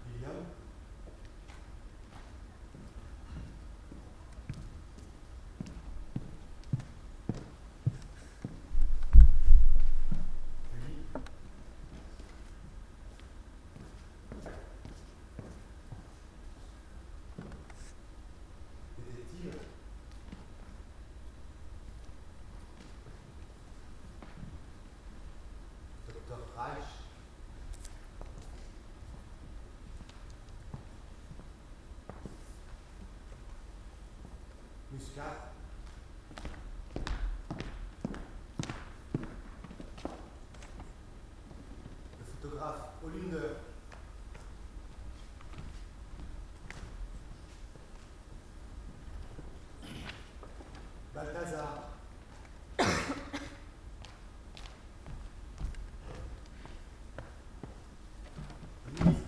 William? Détective? Docteur Reich? Muscat? Le photographe Holunder? Balthazar? Louise?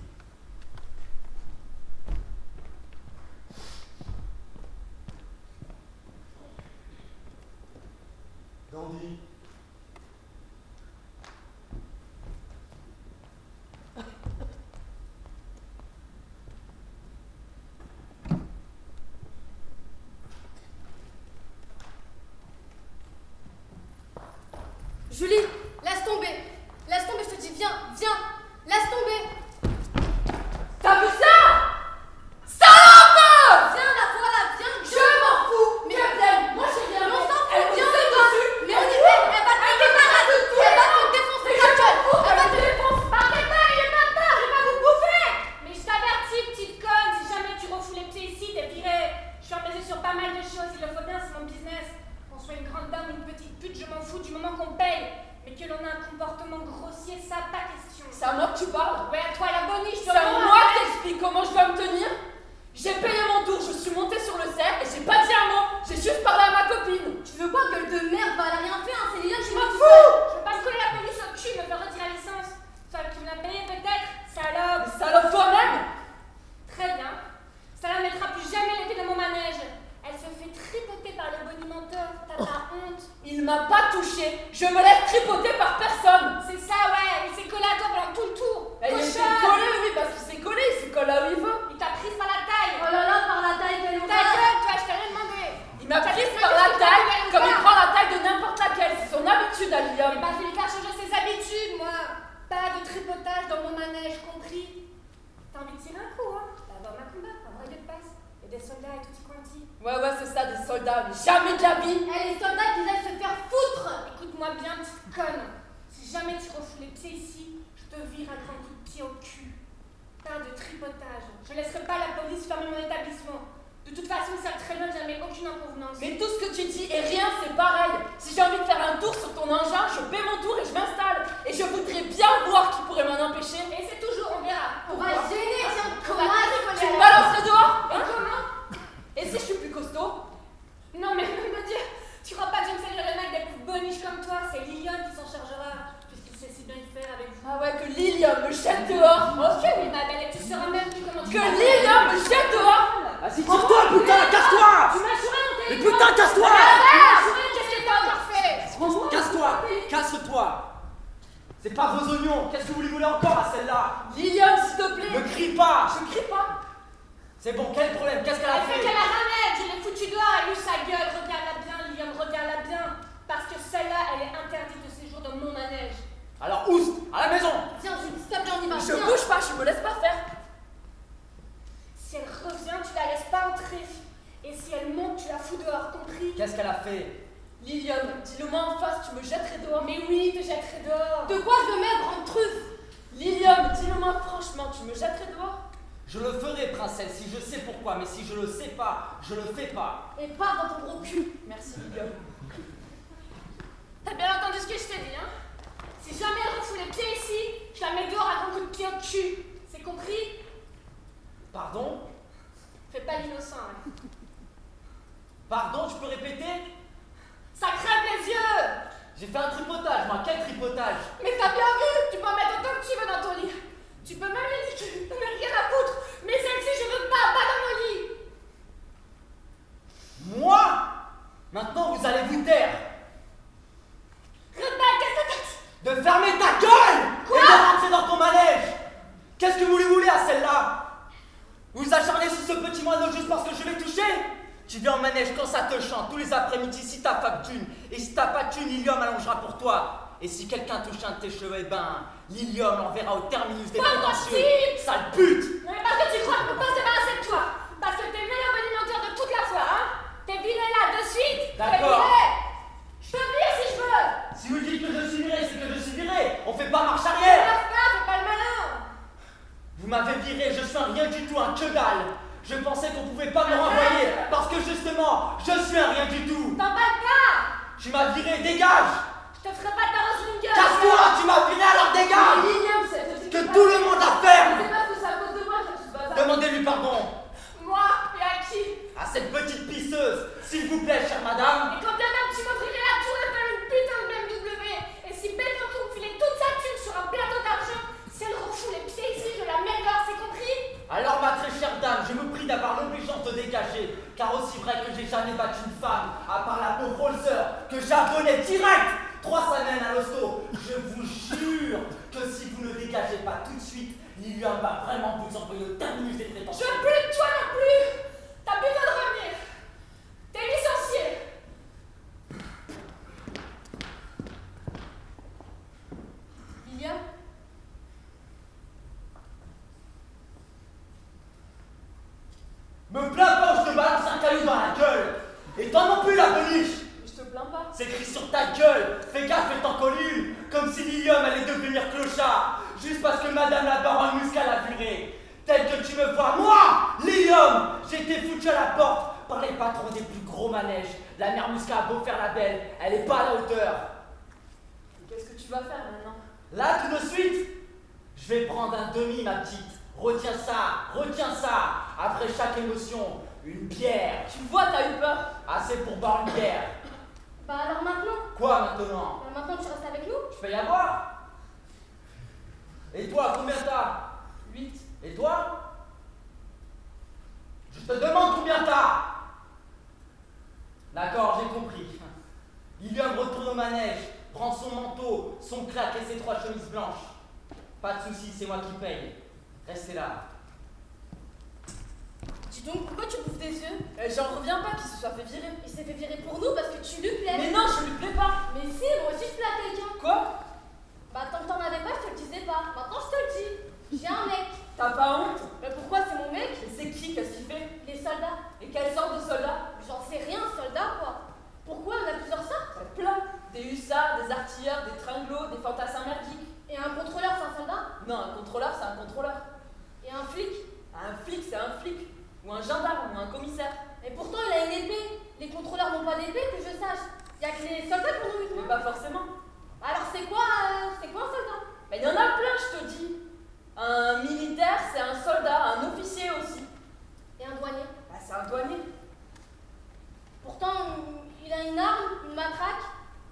Dandy? Julie, laisse tomber. Laisse tomber, je te dis, viens, viens. Laisse tomber. T'as vu ça? Viens, la voilà, viens. Je m'en fous. Mais elle vienne. Moi j'ai rien. Mais on s'en fout, Elle me viens, saute on va. dessus. Mais on y va. Elle va te défoncer. Elle va te défoncer la gueule. Elle va te défoncer. Partez pas, il est pas tard, je vais pas vous bouffer. Mais je t'avertis, petite conne, si jamais tu refous les pieds ici, t'es virée. Je suis engagée sur pas mal de choses, il le faut bien, c'est mon business. Qu'on soit une grande dame ou une petite pute, je m'en fous du moment qu'on paye. Mais que l'on a un comportement grossier, ça, pas question. C'est à moi que tu parles. Ouais, à toi la boniche, C'est à moi que t'expliques comment je dois me tenir. J'ai payé mon tour, je suis montée sur le cerf et j'ai pas dit un mot. J'ai juste parlé à ma copine. Tu veux quoi, gueule de merde? Bah, elle a rien fait, hein. C'est Liliane qui Je m'en m'a fous. Je veux pas me coller la police au cul, me faire retirer la licence. Toi qui me l'as payé peut-être, salope. Salope toi-même. Très bien. Ça la mettra plus jamais les pieds dans mon manège. Elle se fait tripoter par le bonimenteur. T'as pas honte? Il m'a pas touché. Je me laisse tripoter par personne. C'est ça, ouais. Il s'est collé à toi pendant tout le tour. Et il s'est Cochonne. collé, oui, parce qu'il s'est collé. Il se colle là où il veut. Il t'a prise par la taille. Oh là là, par la taille qu'elle Ta aura. gueule, toi, je t'ai rien demandé. Il m'a prise par la taille comme il prend la taille de n'importe laquelle. C'est son habitude à Eh Liam. ben, je vais lui faire changer ses habitudes, moi. Pas de tripotage dans mon manège, compris? T'as envie de tirer un coup, hein? D'abord ma combat, un vrai de passe. Et des soldats et tutti quanti. Ouais, c'est ça, des soldats, mais jamais de la vie. Elle est soldat qui aillent se faire foutre. Écoute-moi bien, petite conne. Si jamais tu refous les pieds ici, je te vire un grand coup de pied au cul. Pas de tripotage. Je laisserai pas la police fermer mon établissement. De toute façon, ça très bien, jamais aucune inconvenance. Mais tout ce que tu dis et rien, c'est pareil. Si j'ai envie de faire un tour sur ton engin, je paie mon tour et je m'installe. Et je voudrais bien voir qui pourrait m'en empêcher. Et c'est toujours, on verra. On va le gêner, tiens. On va Comment Tu me balancerais dehors, Et hein? comment? Et si je suis plus costaud? Non mais me dire, tu crois pas que je me salir le mec des coups boniches comme toi? C'est Liliane qui s'en chargera, puisqu'il sait si bien y faire avec vous. Ah ouais, que Lilium me jette dehors. Ok oui ma belle, et tu sauras même plus comment tu Que vas. Lilium me jette dehors. Vas-y, tire-toi, putain, casse-toi! Tu m'as juré mon Mais téléphone. putain, casse-toi! Tu m'as juré, qu'est-ce que t'as encore fait? Casse-toi! Casse-toi! C'est pas vos oignons! Qu'est-ce que vous lui voulez encore à celle-là? Lilium, s'il te plaît. Ne crie pas! Je crie pas. C'est bon, quel problème? Qu'est-ce qu'elle a Elle fait fait? qu'elle a ramène, je l'ai foutue dehors, elle a eu sa gueule, regarde-la bien Liliane, regarde-la bien. Parce que celle-là, elle est interdite de séjour dans mon manège. Alors, oust! À la maison! Viens, Julie, s'il te plaît, on y va. Je viens. bouge pas, je me laisse pas faire. Si elle revient, tu la laisses pas entrer. Et si elle monte, tu la fous dehors, compris? Qu'est-ce qu'elle a fait? Lilium, dis-le-moi en face, tu me jetterais dehors. Mais oui, te jetterai dehors. De quoi je me mets, grande truffe? Lilium, dis-le-moi franchement, tu me jetterais dehors? Je le ferai, princesse, si je sais pourquoi, mais si je le sais pas, je le fais pas. Et pars dans ton gros cul. Merci, Lilium. T'as bien entendu ce que je t'ai dit, hein? Si jamais elle refoule les pieds ici, je la mets dehors à grands coups de pied au cul. C'est compris? Pardon? Fais pas l'innocent, hein. Pardon, tu peux répéter? Ça crève les yeux! J'ai fait un tripotage, moi, quel tripotage? Mais t'as bien vu, tu peux en mettre autant que tu veux dans ton lit. Tu peux même les niquer, t'en as rien à foutre. Mais celle-ci, je veux pas dans mon lit. Moi? Maintenant, vous allez vous taire. Rebelle, qu'est-ce que t'as dit? Tu viens au manège quand ça te chante, tous les après-midi si t'as pas de thune. Et si t'as pas de thune, Lilium allongera pour toi. Et si quelqu'un touche un de tes cheveux, eh ben, Lilium l'enverra au terminus des Pas prétentieux. possible. Sale pute! Mais parce que tu crois qu'on peut pas se débarrasser de toi. Parce que t'es meilleur animateur de toute la fois, hein. T'es viré là, de suite. D'accord. T'es viré. Je te vire si je veux. Si vous dites que je suis viré, c'est que je suis viré. On fait pas marche Fais arrière. pas le malin. Vous m'avez viré, je suis un rien du tout, un que dalle. Je pensais qu'on pouvait pas me renvoyer parce que justement, je suis un rien du tout. T'emballes pas. Tu m'as viré, dégage. Je te ferai pas de Baroslinger. Casse-toi, tu m'as viré, alors dégage. Lilium, c'est Que tout le monde la ferme. C'est parce que c'est à cause de moi que tu te bazar. Demandez-lui pardon Moi, et à qui? à cette petite pisseuse, s'il vous plaît, chère madame. Et quand bien même tu m'offrirais la tour de faire une putain de BMW, et si Belmondo filait toute sa thune sur un plateau d'argent, si elle refoule les pieds ici, je la mets dehors, c'est compris? Alors, ma très chère dame, je me prie d'avoir l'obligeance de dégager, car aussi vrai que j'ai jamais battu une femme, à part la pauvre Rolser, que j'abonnais direct 3 semaines à l'hosto. Je vous jure que si vous ne dégagez pas tout de suite, Lilium va vraiment vous envoyer au terminus des Je prétentieux. veux plus de toi non plus! T'as plus le droit de revenir! T'es licencié! Lilium? Me plains pas ou je te balance un caillou dans la gueule. Et toi non plus, la boniche. Je te plains pas. C'est écrit sur ta gueule. Fais gaffe et t'en colles une. Comme si Lilium allait devenir clochard. Juste parce que Madame la baronne Muscat l'a viré. Tel que tu me vois, moi, Lilium, j'ai été foutu à la porte par les patrons des plus gros manèges. La mère Muscat a beau faire la belle, elle est pas à la hauteur. Qu'est-ce que tu vas faire maintenant? Là, tout de suite, je vais prendre un demi, ma petite. Retiens ça, retiens ça. Après chaque émotion, une bière. Tu vois, t'as eu peur. Assez pour boire une bière. Bah alors maintenant? Quoi maintenant? Bah maintenant tu restes avec nous? Je peux y avoir. Et toi, combien t'as? 8. Et toi? Je te demande combien t'as? D'accord, j'ai compris. Lilium retourne au manège, prend son manteau, son claque et ses 3 chemises blanches. Pas de soucis, c'est moi qui paye. Restez là. Dis donc, pourquoi tu bouffes des yeux? J'en reviens pas qu'il se soit fait virer. Il s'est fait virer pour nous parce que tu lui plais. Mais non, je lui plais pas. Mais si, moi aussi je plais à quelqu'un. Quoi? Bah tant que t'en avais pas, je te le disais pas. Maintenant je te le dis. J'ai un mec. T'as pas honte? Mais pourquoi c'est mon mec? Et c'est qui? Qu'est-ce qu'il fait? Les soldats. Et quelle sorte de soldat? J'en sais rien, soldat quoi. Pourquoi on a plusieurs sortes? Plein. Des hussards, des artilleurs, des tringlos, des fantassins merdiques. Et un contrôleur c'est un soldat? Non, un contrôleur, c'est un contrôleur. Et un flic? Un flic, c'est un flic. Ou un gendarme, ou un commissaire. Et pourtant il a une épée. Les contrôleurs n'ont pas d'épée que je sache. Y'a que les soldats qui en ont une. Mais pas forcément. Alors c'est quoi un soldat? Mais il y en a plein, je te dis. Un militaire, c'est un soldat, un officier aussi. Et un douanier. Bah, c'est un douanier. Pourtant il a une arme, une matraque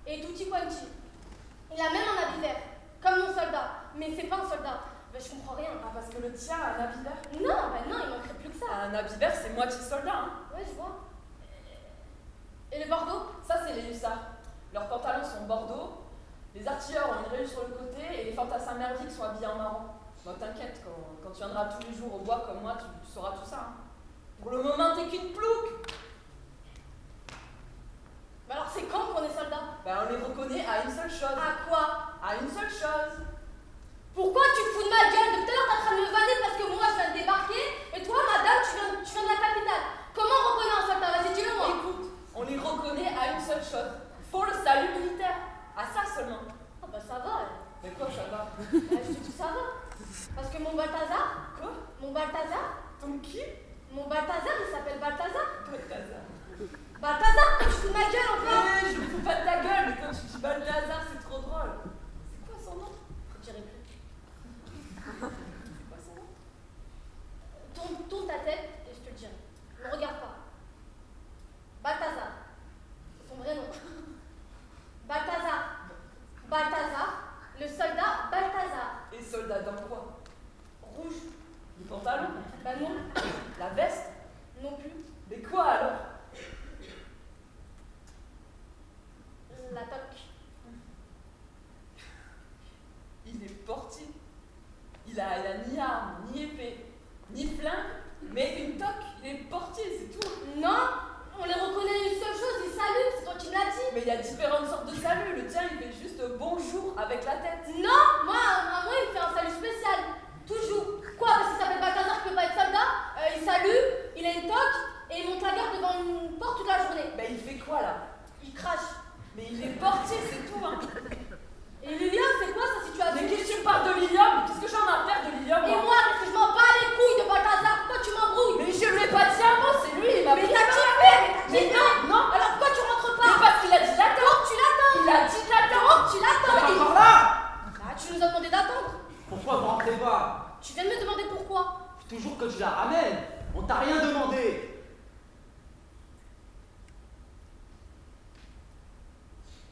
et tutti quanti. Il a même un habit vert, comme mon soldat. Mais c'est pas un soldat. Bah, je comprends rien. Ah, parce que le tien a un habit vert. Non, bah non, il manquerait plus que ça. Un habit vert, c'est moitié soldat, hein. Ouais, je vois. Et le bordeaux? Ça, c'est les hussards. Leurs pantalons sont bordeaux, les artilleurs ont une rayure sur le côté et les fantassins merdiques sont habillés en marron. Bon, t'inquiète, quand tu viendras tous les jours au bois comme moi, tu sauras tout ça. Hein. Pour le moment, t'es qu'une plouque. Bah alors c'est quand qu'on est soldat? Ben, on les reconnaît à une seule chose. À quoi? À une seule chose. Pourquoi tu te fous de ma gueule? Depuis tout à l'heure t'es en train de me vanner parce que moi je viens de débarquer et toi madame tu viens de la capitale. Comment on reconnaît un soldat? Vas-y dis-le moi. Écoute, on les reconnaît à une seule chose. Ils font le salut militaire. À ça seulement. Ah bah ça va. Mais quoi, ça va? Bah, je te dis ça va. Parce que mon Balthazar, Quoi? ton qui? mon Balthazar il s'appelle Balthazar. Balthazar. Balthazar, tu te fous de ma gueule enfin. Mais je me fous pas de ta gueule, mais quand tu dis Balthazar, c'est trop drôle. C'est quoi son nom? Je dirais plus. C'est quoi son nom? Tourne ta tête et je te le dirai. Ne regarde pas. Balthazar. C'est son vrai nom. Balthazar. Balthazar. Le soldat Balthazar. Et soldat dans quoi? Rouge. Le pantalon? Bah non. La veste? Non plus. Mais quoi alors? toute la journée. Bah il fait quoi là? Il crache. Mais il est portier, c'est tout hein. Et Lilium, c'est quoi sa situation? Mais qu'est-ce que tu me parles de Lilium? Qu'est-ce que j'en ai à faire de Lilium? Et moi, parce que je m'en bats les couilles de Balthazar, pourquoi tu m'embrouilles? Mais je lui ai pas dit un mot, c'est lui, il m'a Mais pris t'as ça. kiffé, mais t'as Mais kiffé. non, non. Alors pourquoi tu rentres Mais pas? parce qu'il a dit l'attends. Donc tu l'attends. Il a dit l'attends. Donc tu l'attends. T'es Et- encore là? Ah, tu nous as demandé d'attendre. Pourquoi vous rentrez pas? Tu viens de me demander pourquoi. Toujours que tu la ramènes. On t'a rien demandé.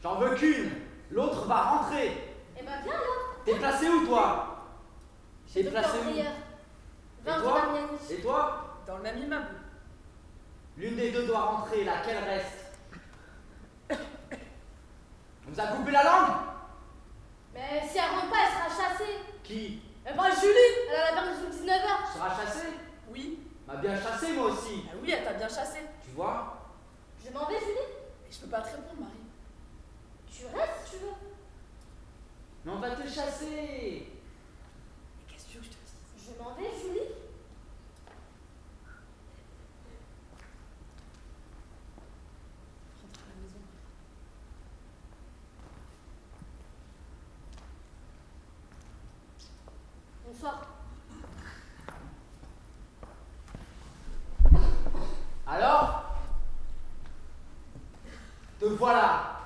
J'en veux qu'une. L'autre va rentrer. Eh ben viens là. T'es placé où, toi? T'es Docteur placé où? Brière. Et Vingt toi? Damiani. Et toi? Dans le même immeuble. L'une des deux doit rentrer, laquelle reste? On nous a coupé la langue? Mais si elle rentre pas, elle sera chassée. Qui? Eh ben Julie, elle a la permis sous 19h. Sera chassé? Oui. M'a bien chassé, moi aussi. Ah oui, elle t'a bien chassé. Tu vois? Je m'en vais, Julie. Mais je peux pas te répondre, Marie. Tu restes si tu veux. Mais on va te chasser. Mais qu'est-ce que tu veux que je te dise? Je m'en vais, Julie. Rentre à la maison. Bonsoir. Alors? Te voilà,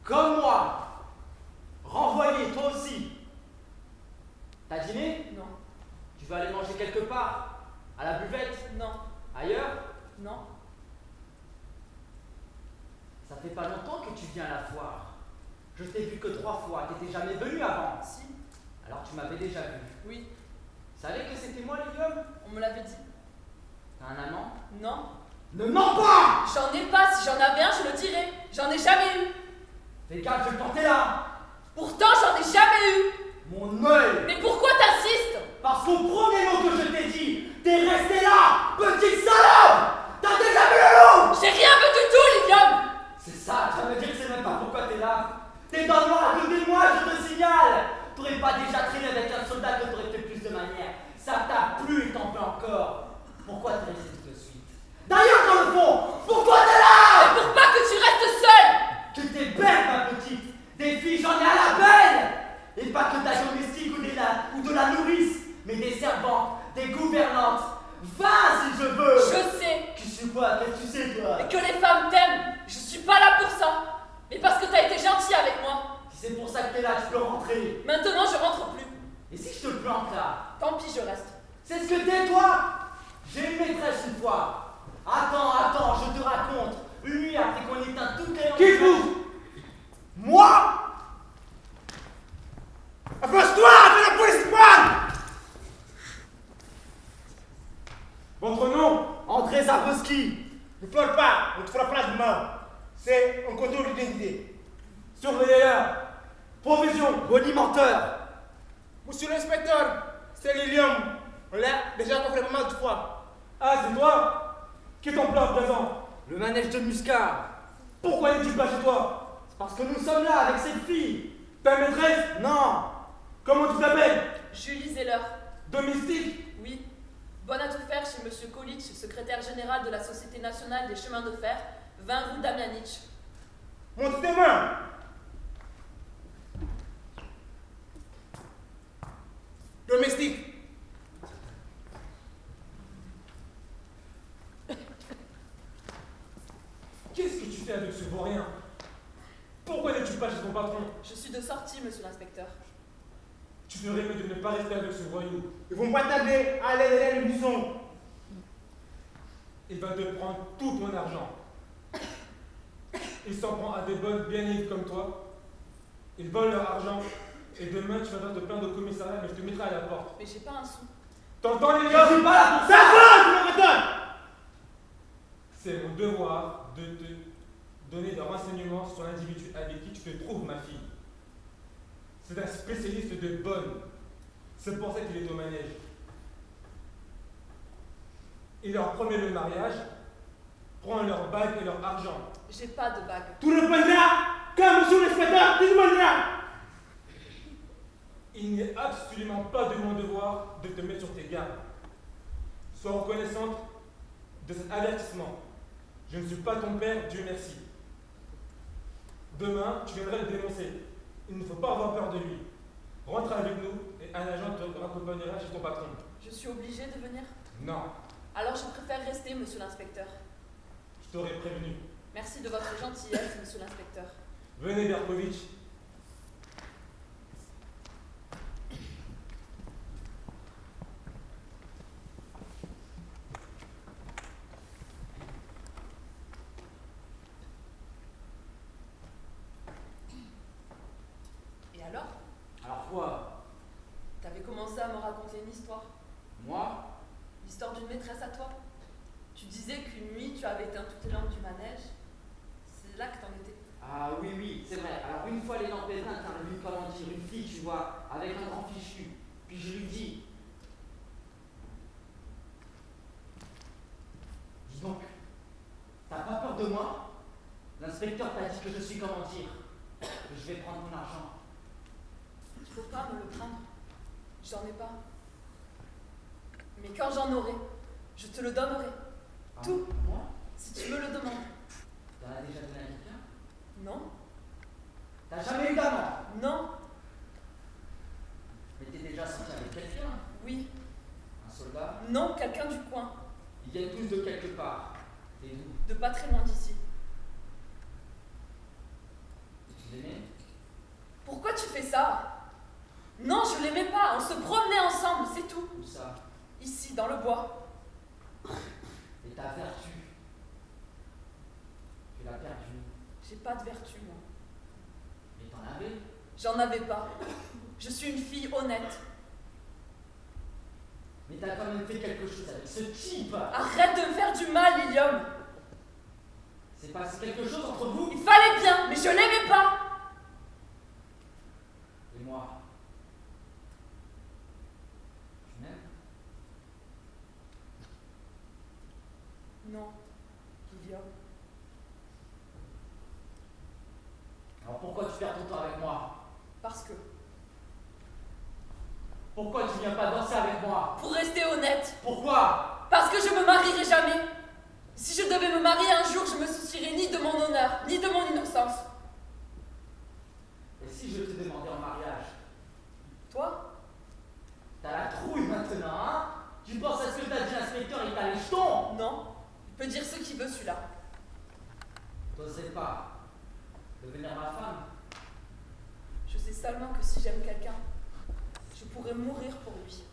comme moi, renvoyé, toi aussi. T'as dîné? Non. Tu vas aller manger quelque part? À la buvette? Non. Ailleurs? Non. Ça fait pas longtemps que tu viens à la foire. Je t'ai vu que 3 fois, t'étais jamais venu avant. Si. Alors tu m'avais déjà vu. Oui. Tu savais que c'était moi, Lilium? On me l'avait dit. T'as un amant? Non. Ne mens pas! J'en ai pas. Si j'en avais un, je le dirais. J'en ai jamais eu. Fais gaffe, je vais le porter là! Pourtant, j'en ai jamais eu. Mon œil! Mais pourquoi t'insistes? Parce qu'au premier mot que je t'ai dit, t'es resté là, petite salope! T'as déjà vu le loup! J'ai rien vu du tout, Lilium. C'est ça, tu vas me dire que c'est même pas pourquoi t'es là. T'es dans le noir à côté de moi, je te signale. T'aurais pas déjà traîné avec un soldat que t'aurais fait plus de manière. Ça t'a plu et t'en veux encore. Pourquoi t'es resté tout de suite? D'ailleurs, dans le fond, pourquoi t'es là? Pour pas que tu restes seule. Que t'es belle, ma petite. Des filles, j'en ai à la peine. Et pas que ta domestique ou de la nourrice, mais des servantes, des gouvernantes. Va si je veux. Je sais. Que je sais pas, qu'est-ce que tu sais, toi? Et que les femmes t'aiment. Je suis pas là pour ça. Mais parce que t'as été gentil avec moi. Si c'est pour ça que t'es là, tu peux rentrer. Maintenant, je rentre plus. Et si je te plante là? Tant pis, je reste. C'est ce que t'es, toi? J'ai une maîtresse une fois. Attends, je te raconte. Une nuit après qu'on éteint toutes les lampes. Qui vous? Moi? Approche-toi, de la police moine! Votre nom? André Zabowski. Ne pleure pas, on te fera pas de mal. C'est un contrôle d'identité. Surveilleur. Profession. Bonimenteur. Monsieur l'inspecteur, c'est Lilium. On l'a déjà compris pas mal de fois. Ah, c'est toi? Qui est ton plan à présent? Le manège de Muscat. Pourquoi n'est-il pas chez toi? C'est parce que nous sommes là avec cette fille. Ta maîtresse? Non. Comment tu t'appelles? Julie Zeller. Domestique? Oui. Bonne à tout faire chez Monsieur Kolitch, secrétaire général de la Société nationale des chemins de fer, 20 rue Damianitch. Montre tes mains. Domestique. Qu'est-ce que tu fais avec ce vaurien? Pourquoi n'es-tu pas chez ton patron? Je suis de sortie, monsieur l'inspecteur. Tu ferais mieux de ne pas rester avec ce voyou. Ils vont pas tarder à aller derrière le buisson. Il va te prendre tout ton argent. Il s'en prend à des bonnes bien ivres comme toi. Ils volent leur argent. Et demain, tu vas te plaindre au commissariat, mais je te mettrai à la porte. Mais j'ai pas un sou. T'entends les Je gars? suis pas là pour ça. Ça va, tu me redonnes. C'est mon devoir de te donner des renseignements sur l'individu avec qui tu te trouves, ma fille. C'est un spécialiste de bonne. C'est pour ça qu'il est au manège. Il leur promet le mariage, prend leur bague et leur argent. J'ai pas de bague. Tu répondras comme monsieur l'inspecteur, tu demanderas. Il n'est absolument pas de mon devoir de te mettre sur tes gardes. Sois reconnaissante de cet avertissement. Je ne suis pas ton père, Dieu merci. Demain, tu viendras le dénoncer. Il ne faut pas avoir peur de lui. Rentre avec nous et un agent te raccompagnera chez ton patron. Je suis obligée de venir? Non, Alors je préfère rester, monsieur l'inspecteur. je t'aurais prévenu. Merci de votre gentillesse, monsieur l'inspecteur. Venez, Berkovitch. Et alors? Alors quoi? T'avais commencé à me raconter une histoire. Moi? L'histoire d'une maîtresse à toi. Tu disais qu'une nuit, tu avais éteint toutes les lampes du manège. C'est là que t'en étais. Ah oui, oui, c'est vrai. Alors une fois les lampes éteintes, t'as vu comment dire une fille, tu vois, avec un grand fichu. Puis je lui dis... Dis donc, t'as pas peur de moi? L'inspecteur t'a dit que je suis comment dire, que je vais prendre mon argent. Il faut pas me le prendre. J'en ai pas. Mais quand j'en aurai, je te le donnerai. Ah, Tout. Moi? Si tu me le demandes. T'en as déjà donné à quelqu'un? Non? T'as jamais eu d'amant? Non? Mais t'es déjà sorti avec quelqu'un? Oui? Un soldat? Non, quelqu'un du coin. Ils viennent tous de quelque part. T'es d'où? De pas très loin d'ici. Tu l'aimais? Pourquoi tu fais ça? Non, je l'aimais pas. On se promenait ensemble, c'est tout. Où ça? Ici, dans le bois. Et ta vertu? Tu l'as perdue. J'ai pas de vertu, moi. Mais t'en avais? J'en avais pas. Je suis une fille honnête. Mais t'as quand même fait quelque chose avec ce type! Arrête de me faire du mal, Lilium. C'est passé quelque chose entre vous? Il fallait bien, mais je l'aimais pas. Et moi? Tu m'aimes? Non, Lilium. Alors pourquoi tu perds ton temps avec moi? Parce que, Pourquoi tu viens pas danser avec moi? pour rester honnête, Pourquoi? parce que je me marierai jamais. Si je devais me marier un jour, je me soucierais ni de mon honneur, ni de mon innocence. Et si je te demandais en mariage? Toi? T'as la trouille maintenant, hein? Tu penses à ce que t'as dit l'inspecteur et t'as les jetons? Non. Il peut dire ce qu'il veut, celui-là. T'oserais pas devenir ma femme? Je sais seulement que si j'aime quelqu'un, je pourrais mourir pour lui.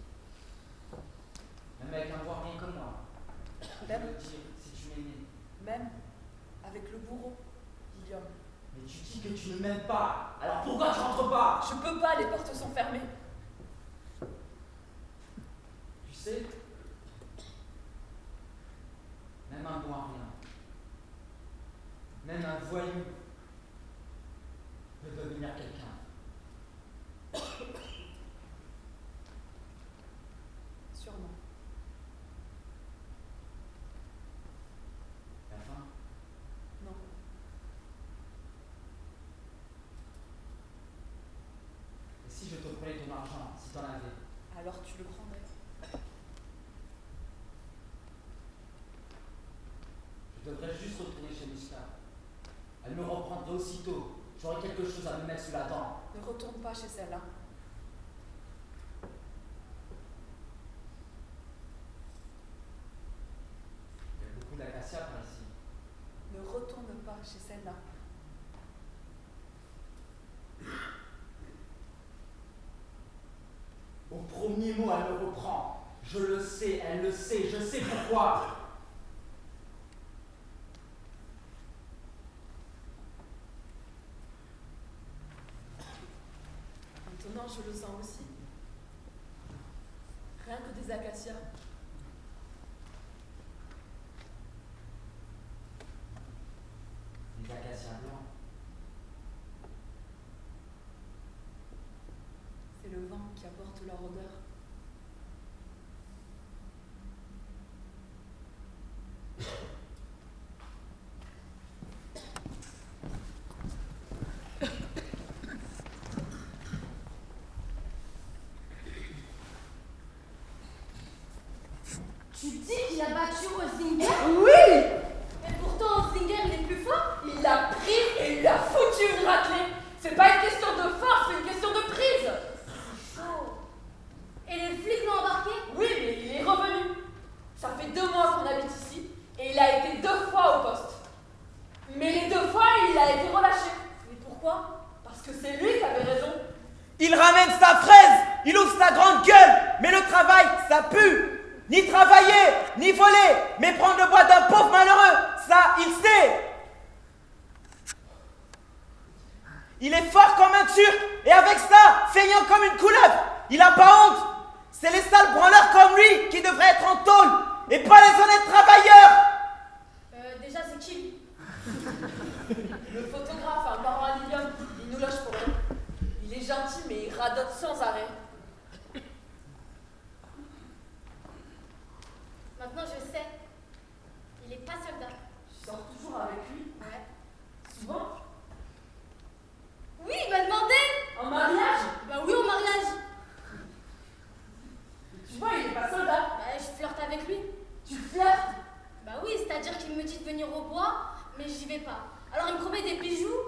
Même avec un voir rien comme moi. Je Même, veux dire, si tu m'aimais. même avec le bourreau, Lilium. Mais tu dis que tu ne m'aimes pas. Alors pourquoi tu rentres pas? Je peux pas, les portes sont fermées. Tu sais, même un bon à rien, même un voyou peut devenir quelqu'un. Sûrement. La fin? Non. Et si je te prenais ton argent, si t'en avais? Alors tu le prendrais. Je devrais juste retourner chez Musca. Elle me reprendrait aussitôt. J'aurais quelque chose à me mettre sous la dent. Ne retourne pas chez celle-là. Il y a beaucoup d'acacias par ici. Ne retourne pas chez celle-là. Au premier mot, elle me reprend. Je le sais, elle le sait, je sais pourquoi. Maintenant, je le sens aussi. Rien que des acacias. Des acacias blancs. C'est le vent qui apporte leur odeur. Tu dis qu'il a battu Rosinger? Oui! Et pourtant, ça pue. Ni travailler, ni voler, mais prendre le bois d'un pauvre malheureux, ça, il sait. Il est fort comme un turc, et avec ça, feignant comme une couleuvre. Il a pas honte. C'est les sales branleurs comme lui qui devraient être en tôle, et pas les honnêtes travailleurs. Déjà, c'est qui? Le photographe, un parent à Lilium, il nous loge pour rien. Il est gentil, mais il radote sans arrêt. Maintenant, je sais. Il est pas soldat. Tu sors toujours avec lui? Ouais. Souvent? Oui, il m'a demandé. En mariage? Bah oui, au mariage. Tu vois, il est pas soldat. Bah, je flirte avec lui. Tu flirtes? Bah oui, c'est-à-dire qu'il me dit de venir au bois, mais j'y vais pas. Alors il me promet des bijoux,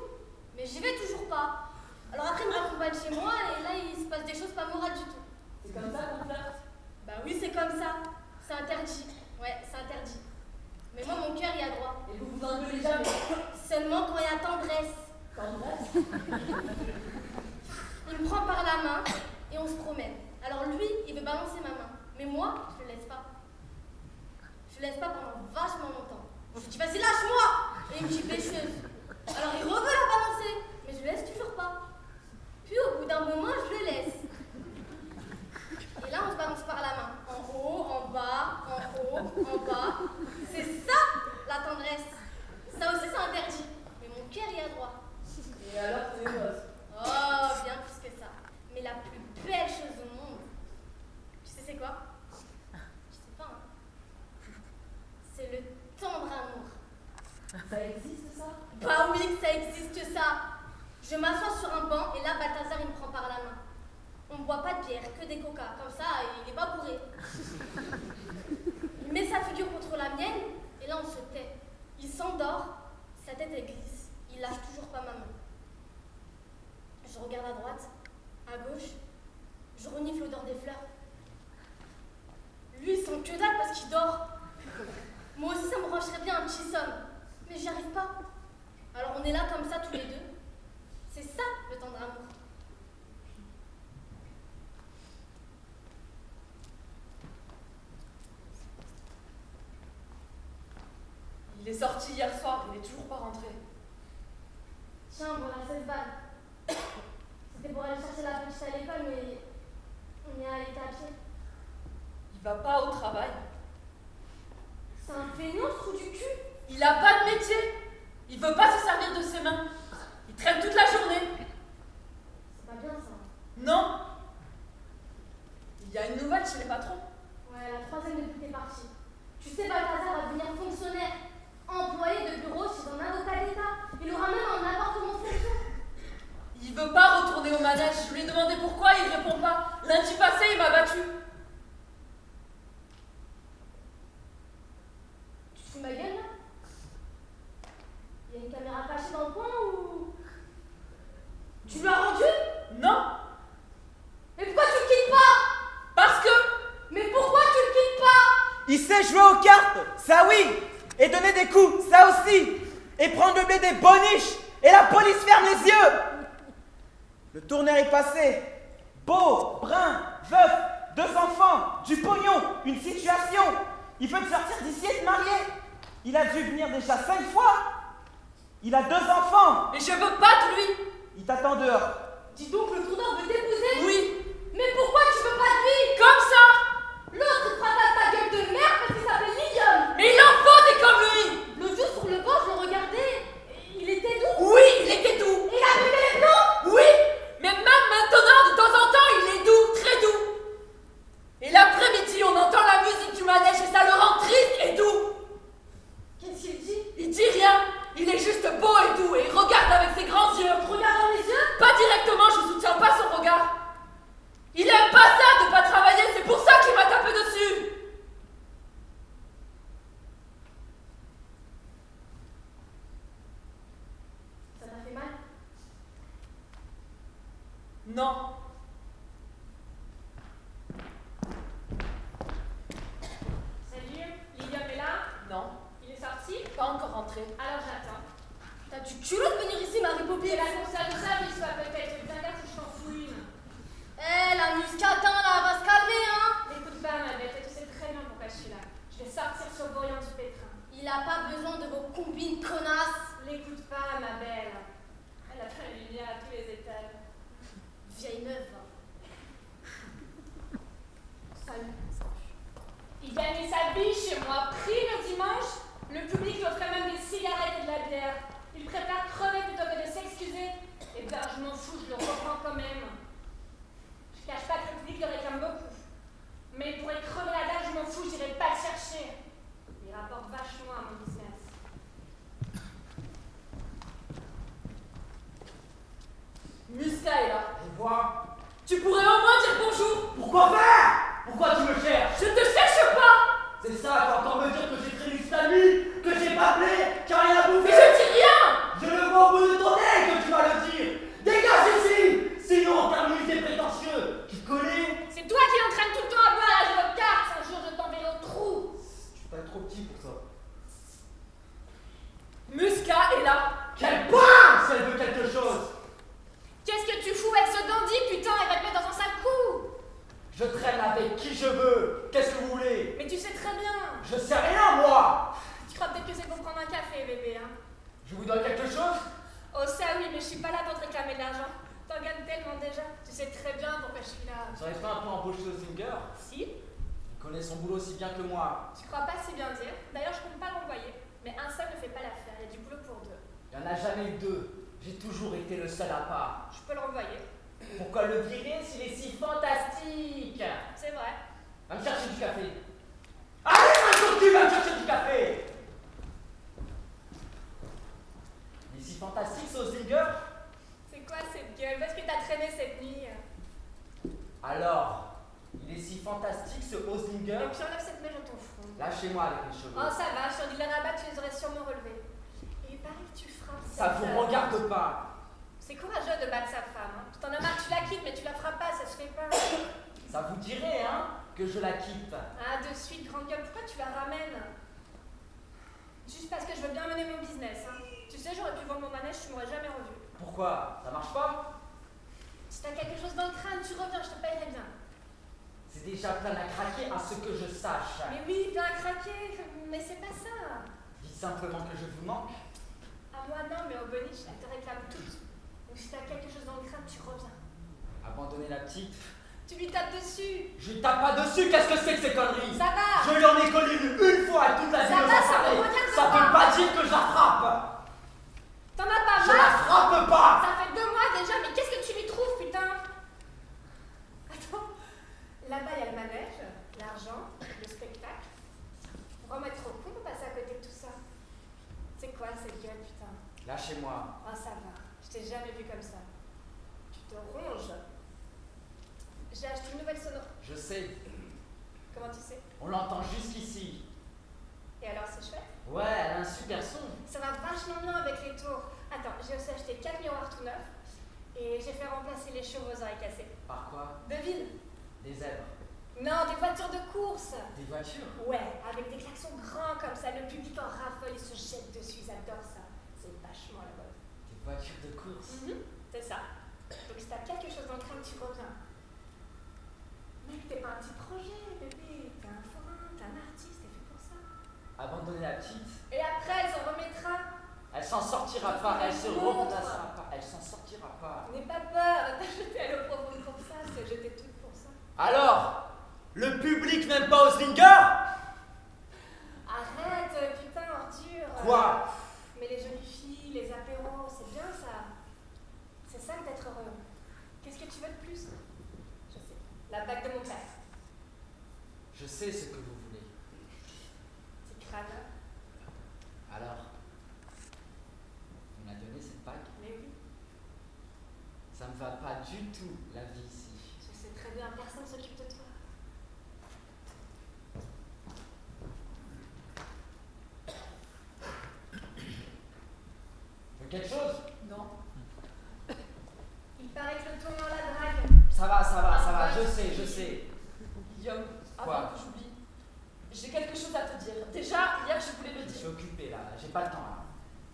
mais j'y vais toujours pas. Alors après, il me raccompagne chez moi, et là, il se passe des choses pas morales du tout. C'est comme ça qu'on flirte? Bah oui, c'est comme ça. C'est interdit. Ouais, c'est interdit. Mais moi, mon cœur y a droit. Et vous vous engueulez jamais? Seulement quand il y a tendresse. Tendresse? Il me prend par la main, et on se promène. Alors lui, il veut balancer ma main. Mais moi, je le laisse pas. Je le laisse pas pendant vachement longtemps. Je lui dis, vas-y, lâche-moi! Et il me dit, bêcheuse. Alors il reveut la balancer, mais je le laisse toujours pas. Puis au bout d'un moment, je le laisse. Et là, on se balance par la main. En haut, en bas, en haut, en bas. C'est ça, la tendresse. Ça aussi, c'est interdit. Mais mon cœur y a droit. Et alors, t'es heureuse? Oh, bien plus que ça. Mais la plus belle chose au monde, tu sais c'est quoi? Je sais pas, hein. C'est le tendre amour. Ça existe, ça? Bah oui, ça existe ça. Je m'assois sur un banc et là, Balthazar, il me prend par la main. On ne boit pas de bière, que des coca. Comme ça, il est pas bourré. Il met sa figure contre la mienne et là, on se tait. Il s'endort, sa tête elle glisse. Il lâche toujours pas ma main. Je regarde à droite, à gauche. Je renifle l'odeur des fleurs. Lui, il sent que dalle parce qu'il dort. Moi aussi, ça me rangerait bien un petit somme. Mais j'y arrive pas. Alors on est là comme ça tous les deux. C'est ça le tendre amour. Il est sorti hier soir, il est toujours pas rentré. Tiens, voilà 16 balles. C'était pour aller chercher la petite à l'école, mais on y a allé à pied. Il va pas au travail. C'est un feignant, ce trou du cul. Il a pas de métier. Il veut pas se servir de ses mains. Il traîne toute la journée. C'est pas bien ça. Non. Il y a une nouvelle chez les patrons. Ouais, la troisième depuis que t'es partie. Tu sais, Balthazar va devenir fonctionnaire, employé de bureau chez un avocat d'État. Il aura même un appartement fonction. Il veut pas retourner au manège. Je lui ai demandé pourquoi, il répond pas. Lundi passé, il m'a battu. Tu te fous de ma gueule là? Il y a une caméra cachée dans le coin ou. Tu lui as rendu? Non. Mais pourquoi tu le quittes pas? Parce que... Mais pourquoi tu le quittes pas? Il sait jouer aux cartes, ça oui. Et donner des coups, ça aussi. Et prendre le blé des boniches. Et la police ferme les yeux. Le tourneur est passé. Beau, brun, veuf, 2 enfants, du pognon, une situation. Il veut te sortir d'ici et te marier. Il a dû venir déjà 5 fois. Il a 2 enfants. Mais je veux pas de lui. Il t'attend dehors. Dis donc, le tourneur veut t'épouser? Oui. Mais pourquoi tu veux pas de lui? Comme ça. L'autre te fracasse ta gueule de merde parce qu'il s'appelle Lilium. Mais il en faut des comme lui. L'autre jour sur le banc, je le regardais. Il était doux. Oui, il était doux. Il a pété les plombs. Oui. Mais même maintenant, de temps en temps, il est doux, très doux. Et l'après-midi, on entend la musique du manège et ça le rend triste et doux. Qu'est-ce qu'il dit? Il dit rien. Il est juste beau et doux et il regarde avec ses grands yeux. Regarde dans les yeux. Pas directement, je soutiens pas son regard. Il aime pas ça de pas travailler, c'est pour ça qu'il m'a tapé dessus. Ça t'a fait mal? Non. Salut, Lilium est là? Non. Il est sorti? Pas encore rentré. Alors j'attends. T'as du culot de venir ici, Marie C'est Poppy. la concert de service, va peut-être. Bien gaffe si je t'en fous une. Eh, la muscatin là, va se calmer, hein. N'écoute pas pas, ma bête, et tu sais très bien pourquoi je suis là. Je vais sortir ce voyant du pétrin. Il a pas besoin de vos combines connasses. L'écoute pas, ma belle. Elle a pas la lumière à tous les étages. Vieille neuve. Salut. Il gagnait sa vie chez moi, pris le dimanche. Le public lui offrait même des cigarettes et de la bière. Il préfère crever plutôt que de s'excuser. Eh bien, je m'en fous, je le reprends quand même. Je cache pas que le public le réclame beaucoup. Mais il pourrait crever la dalle, je m'en fous, j'irai pas le chercher. Il rapporte vachement à mon business. Musca est là. Je vois. Tu pourrais au moins dire bonjour. Pourquoi faire? Pourquoi tu me cherches? Je te cherche pas. C'est ça, tu vas encore me dire que j'ai traîné toute la nuit, que j'ai pas appelé, qu'il n'y a rien à bouffer? Mais je dis rien. Je le vois au bout de ton nez que tu vas le dire. Dégage ici. Sinon, on termine tes prétentieux. Tu connais? C'est toi qui entraîne tout le temps à boire à jouer aux cartes. Un jour, je t'enverrai au trou. Je suis pas trop petit pour ça. Musca est là. Qu'elle parle si elle veut quelque chose. Qu'est-ce que tu fous avec ce dandy, putain? Elle va te mettre dans un sale coup. Je traîne avec qui je veux. Qu'est-ce que vous voulez? Mais tu sais très bien. Je sais rien, moi. Tu crois peut-être que c'est pour prendre un café, bébé, hein? Je vous dois quelque chose? Oh, ça oui, mais je suis pas là pour te réclamer de l'argent. T'en gagnes tellement déjà. Tu sais très bien pourquoi je suis là. Vous n'auriez pas un peu embauché au Zinger? Si? Il connaît son boulot aussi bien que moi. Tu crois pas si bien dire. D'ailleurs, je compte pas l'envoyer. Mais un seul ne fait pas l'affaire. Il y a du boulot pour deux. Il n'y en a jamais eu deux. J'ai toujours été le seul à part. Je peux l'envoyer. Pourquoi le virer s'il est si fantastique? C'est vrai. Va me chercher du café. Allez, maintenant tu vas me chercher du café. Il est si fantastique, ce Zinger. C'est quoi cette gueule? Parce que t'as traîné cette nuit. Alors, il est si fantastique, ce Oslinger. Et puis enlève cette mèche dans ton front. Lâchez-moi avec les cheveux. Oh, ça va. Sur du larabat, tu les aurais sûrement relevés. Et il paraît que tu frappes. Ça cette vous femme. regarde pas. C'est courageux de battre sa femme. Hein. T'en as marre, tu la quittes, mais tu la frappes pas, ça se fait pas. Ça vous dirait, hein, que je la quitte. Ah, de suite, grande gueule, pourquoi tu la ramènes? Juste parce que je veux bien mener mon business. Hein. Tu sais, j'aurais pu vendre mon manège, tu m'aurais jamais revu. Pourquoi? Ça marche pas? Si t'as quelque chose dans le crâne, tu reviens, je te payerai bien. C'est déjà plein à craquer à ce que je sache. Mais oui, bien à craquer, mais c'est pas ça. Dites simplement que je vous manque. À moi, non, mais au boniche, elle te réclame toutes. Donc si t'as quelque chose dans le crâne, tu reviens. Abandonnez la petite. Tu lui tapes dessus. Je lui tape pas dessus, qu'est-ce que c'est que ces conneries? Ça va. Je lui en ai collé une fois à toute la Ça ville va, aux ça appareils. me regarde Ça pas. veut pas dire que je la frappe. T'en as pas Je la marre? frappe pas. Ça fait 2 mois déjà, mais qu'est-ce que tu lui trouves, putain? Attends, là-bas il y a le manège, l'argent, le spectacle. Vraiment être trop con pour passer à côté de tout ça. C'est quoi cette gueule, putain? Lâchez-moi. Oh, ça va, je t'ai jamais vu comme ça. Tu te ronges. J'ai acheté une nouvelle sono. Je sais, Comment tu sais? on l'entend jusqu'ici. Et alors, c'est chouette? Ouais, elle a un super son. Ça va vachement bien avec les tours. Attends, j'ai aussi acheté 4 miroirs tout neufs. Et j'ai fait remplacer les chevaux aux oreilles cassées. Par quoi? Devine. Des zèbres. Non, des voitures de course. Des voitures. Ouais, avec des klaxons grands comme ça, le public en raffole, il se jette dessus, ils adorent ça. C'est vachement la mode. Des voitures de course. C'est ça. Donc si t'as quelque chose dans le crâne, tu reviens. Mec, t'es pas un petit projet, bébé. T'es un forain, t'es un artiste, t'es fait pour ça. Abandonnez la petite. Et après, elle s'en remettra. Elle s'en sortira pas, elle se Montre. replacera pas. Elle s'en sortira pas. N'aie pas peur, t'as jeté à l'eau profonde pour ça, je t'ai jeté tout pour ça. Alors, le public n'aime pas Oslinger? Arrête, putain, ordure. Quoi? Mais les jolies filles, les apéros, c'est bien ça. C'est ça que d'être heureux. Qu'est-ce que tu veux de plus? Je sais. La bague de mon père. Je sais ce que vous voulez. C'est crâne. Alors, vous m'a donné cette bague? Mais oui, Ça me va pas du tout, la vie ici. je sais très bien, personne s'occupe de toi. Tu veux quelque chose? Non. Il paraît que le tournant la drague. Ça va, je sais. Guillaume, Quoi? avant que j'oublie, j'ai quelque chose à te dire. Déjà, hier, je voulais le Je suis dire. occupé là, j'ai pas le temps là.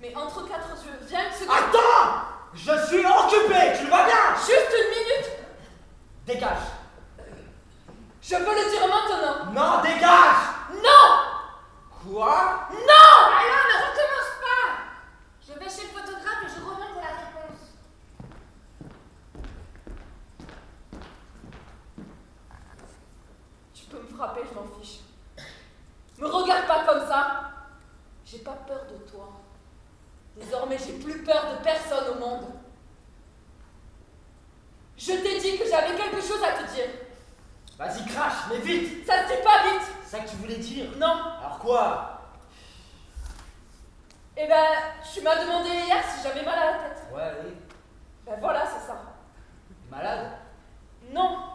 Mais entre 4 yeux, viens une seconde. Attends! Je suis occupé, tu le vois bien? Juste une minute. Dégage. Je veux le dire maintenant. Non, dégage! Non! Quoi? Non! Alors, ne recommence pas. Je vais chez le photographe et je reviens pour la réponse. Tu peux me frapper, je m'en fiche. Me regarde pas comme ça. J'ai pas peur de toi. Désormais, j'ai plus peur de personne au monde. Je t'ai dit que j'avais quelque chose à te dire. Vas-y, crache, mais vite! Ça se dit pas vite. C'est ça que tu voulais dire? Non. Alors quoi? Eh ben, tu m'as demandé hier si j'avais mal à la tête. Ouais, allez. Ben voilà, c'est ça. Malade? Non.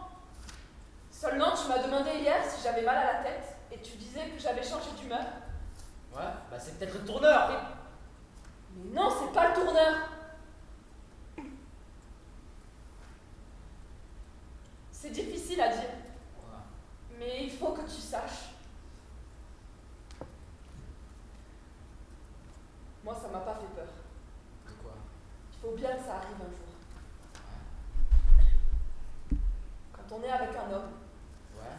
Seulement, tu m'as demandé hier si j'avais mal à la tête et tu disais que j'avais changé d'humeur. Ouais, bah c'est peut-être le tourneur. Mais non, c'est pas le tourneur. C'est difficile à dire, Ouais. mais il faut que tu saches. Moi, ça m'a pas fait peur. De quoi? Il faut bien que ça arrive un jour. Quand on est avec un homme, Ouais.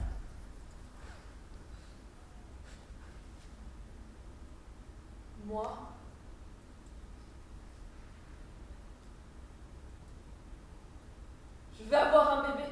moi, je vais avoir un bébé.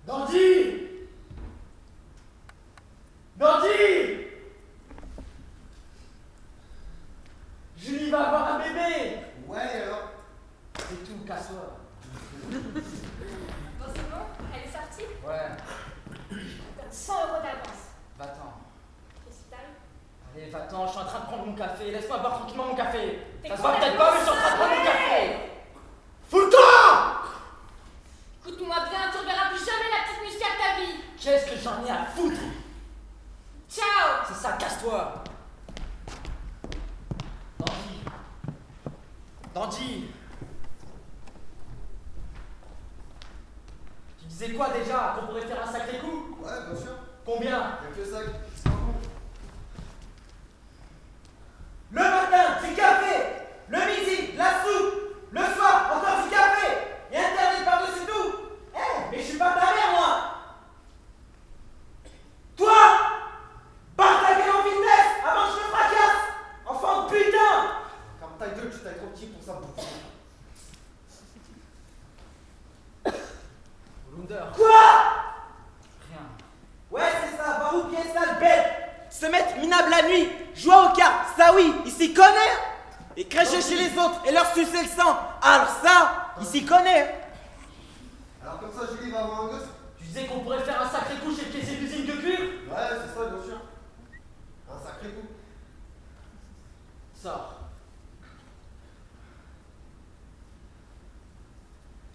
Dandy! Dandy! Julie va avoir un bébé! Ouais, et alors? C'est tout, casse-toi. Bon, c'est bon? Elle est sortie? Ouais, Donne 100 € d'avance. va-t'en. Qu'est-ce qui t'arrive? Allez, va-t'en, je suis en train de prendre mon café. Laisse-moi boire tranquillement mon café. T'es Ça se voit peut-être complètement pas, mais je suis en train de prendre mon cinglé. café. Fous-le-toi! Écoute-moi bien, tu ne reverras plus jamais la petite muscade de ta vie. Qu'est-ce que j'en ai à foutre? Ciao! C'est ça, casse-toi. Dandy. Dandy. Tu disais quoi déjà? Qu'on pourrait faire un sacré coup? Ouais, bien sûr. Combien? Y'a que ça qui se rend compte. Le matin, du café. Le midi, de la soupe. Le soir, encore du café. Et Internet par-dessus tout. Eh, mais je suis pas ta mère, moi. Toi, barre ta gueule en vitesse avant que je te fracasse. Enfant de putain. Ferme ta gueule, tu t'es trop petit pour ça. Blunder. Quoi? Rien. Ouais, c'est ça, va où pied sale bête. Se mettre minable la nuit, jouer aux cartes, ça oui, il s'y connaît. Et cracher chez les autres et leur sucer le sang. Alors ça, il s'y connaît. Alors comme ça, Julie va avoir un gosse? Tu disais qu'on pourrait faire un sacré coup chez le caissier d'usine de cuir? Ouais, c'est ça, bien sûr. Un sacré coup. Sors.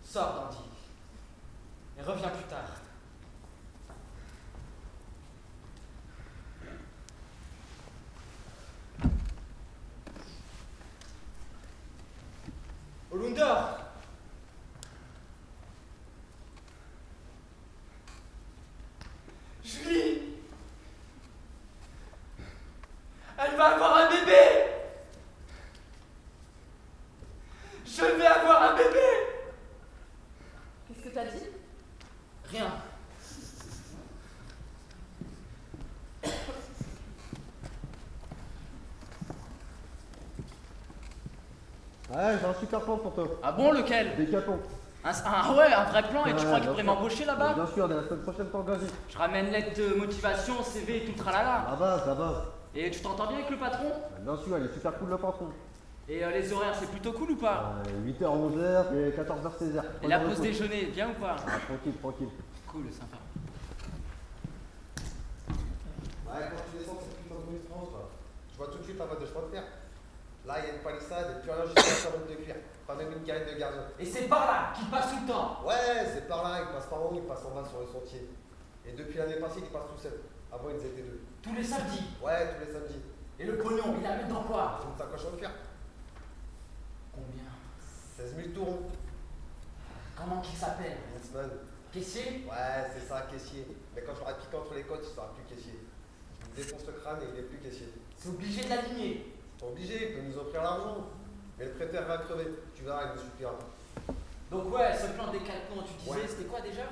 Sors, Dandy. Et reviens plus tard. Holunder. Julie. Elle va avoir un bébé. Je vais avoir un bébé. Qu'est-ce que t'as dit? Rien. Ouais, j'ai un super plan pour toi. Ah bon, lequel? Décathlon. Ouais, un vrai plan, et tu Ouais, crois qu'il bien pourrait sûr. m'embaucher là-bas? Bien sûr, dès la semaine prochaine, t'es engagé. Je ramène lettre de motivation, CV et tout le tralala. La base, la base. Et tu t'entends bien avec le patron? Bien sûr, elle est super cool le patron. Et les horaires, c'est plutôt cool ou pas? 8h, 11h et 14h, 16h. Et la pause déjeuner, bien ou pas? Ah, tranquille, tranquille. Cool, sympa. Ouais, quand tu descends cette putain de France, là, tu vois tout de suite la boîte de chemin de fer. Là, il y a une palissade et plus rien jusqu'à la cabane de cuir. Pas même une carrière de gardien. Et c'est par là qu'il passe tout le temps. Ouais, c'est par là, il passe par en haut, il passe en bas sur le sentier. Et depuis l'année passée, il passe tout seul. Avant, ils étaient deux. Tous les samedis. Ouais, tous les samedis. Et le pognon, il la met dans quoi? C'est une sacoche en cuir. Combien? 16 000 tourons. Comment qu'il s'appelle? Huntsman. Caissier? Ouais, c'est ça, caissier. Mais quand je l'aurai piqué entre les côtes, il sera plus caissier. Je lui défonce le crâne et il est plus caissier. C'est obligé de l'aligner. C'est pas obligé, il peut nous offrir l'argent. Mais le prêteur va crever. Tu verras, il nous suffira. Donc ouais, ce plan décalquant, tu disais, Ouais. c'était quoi déjà?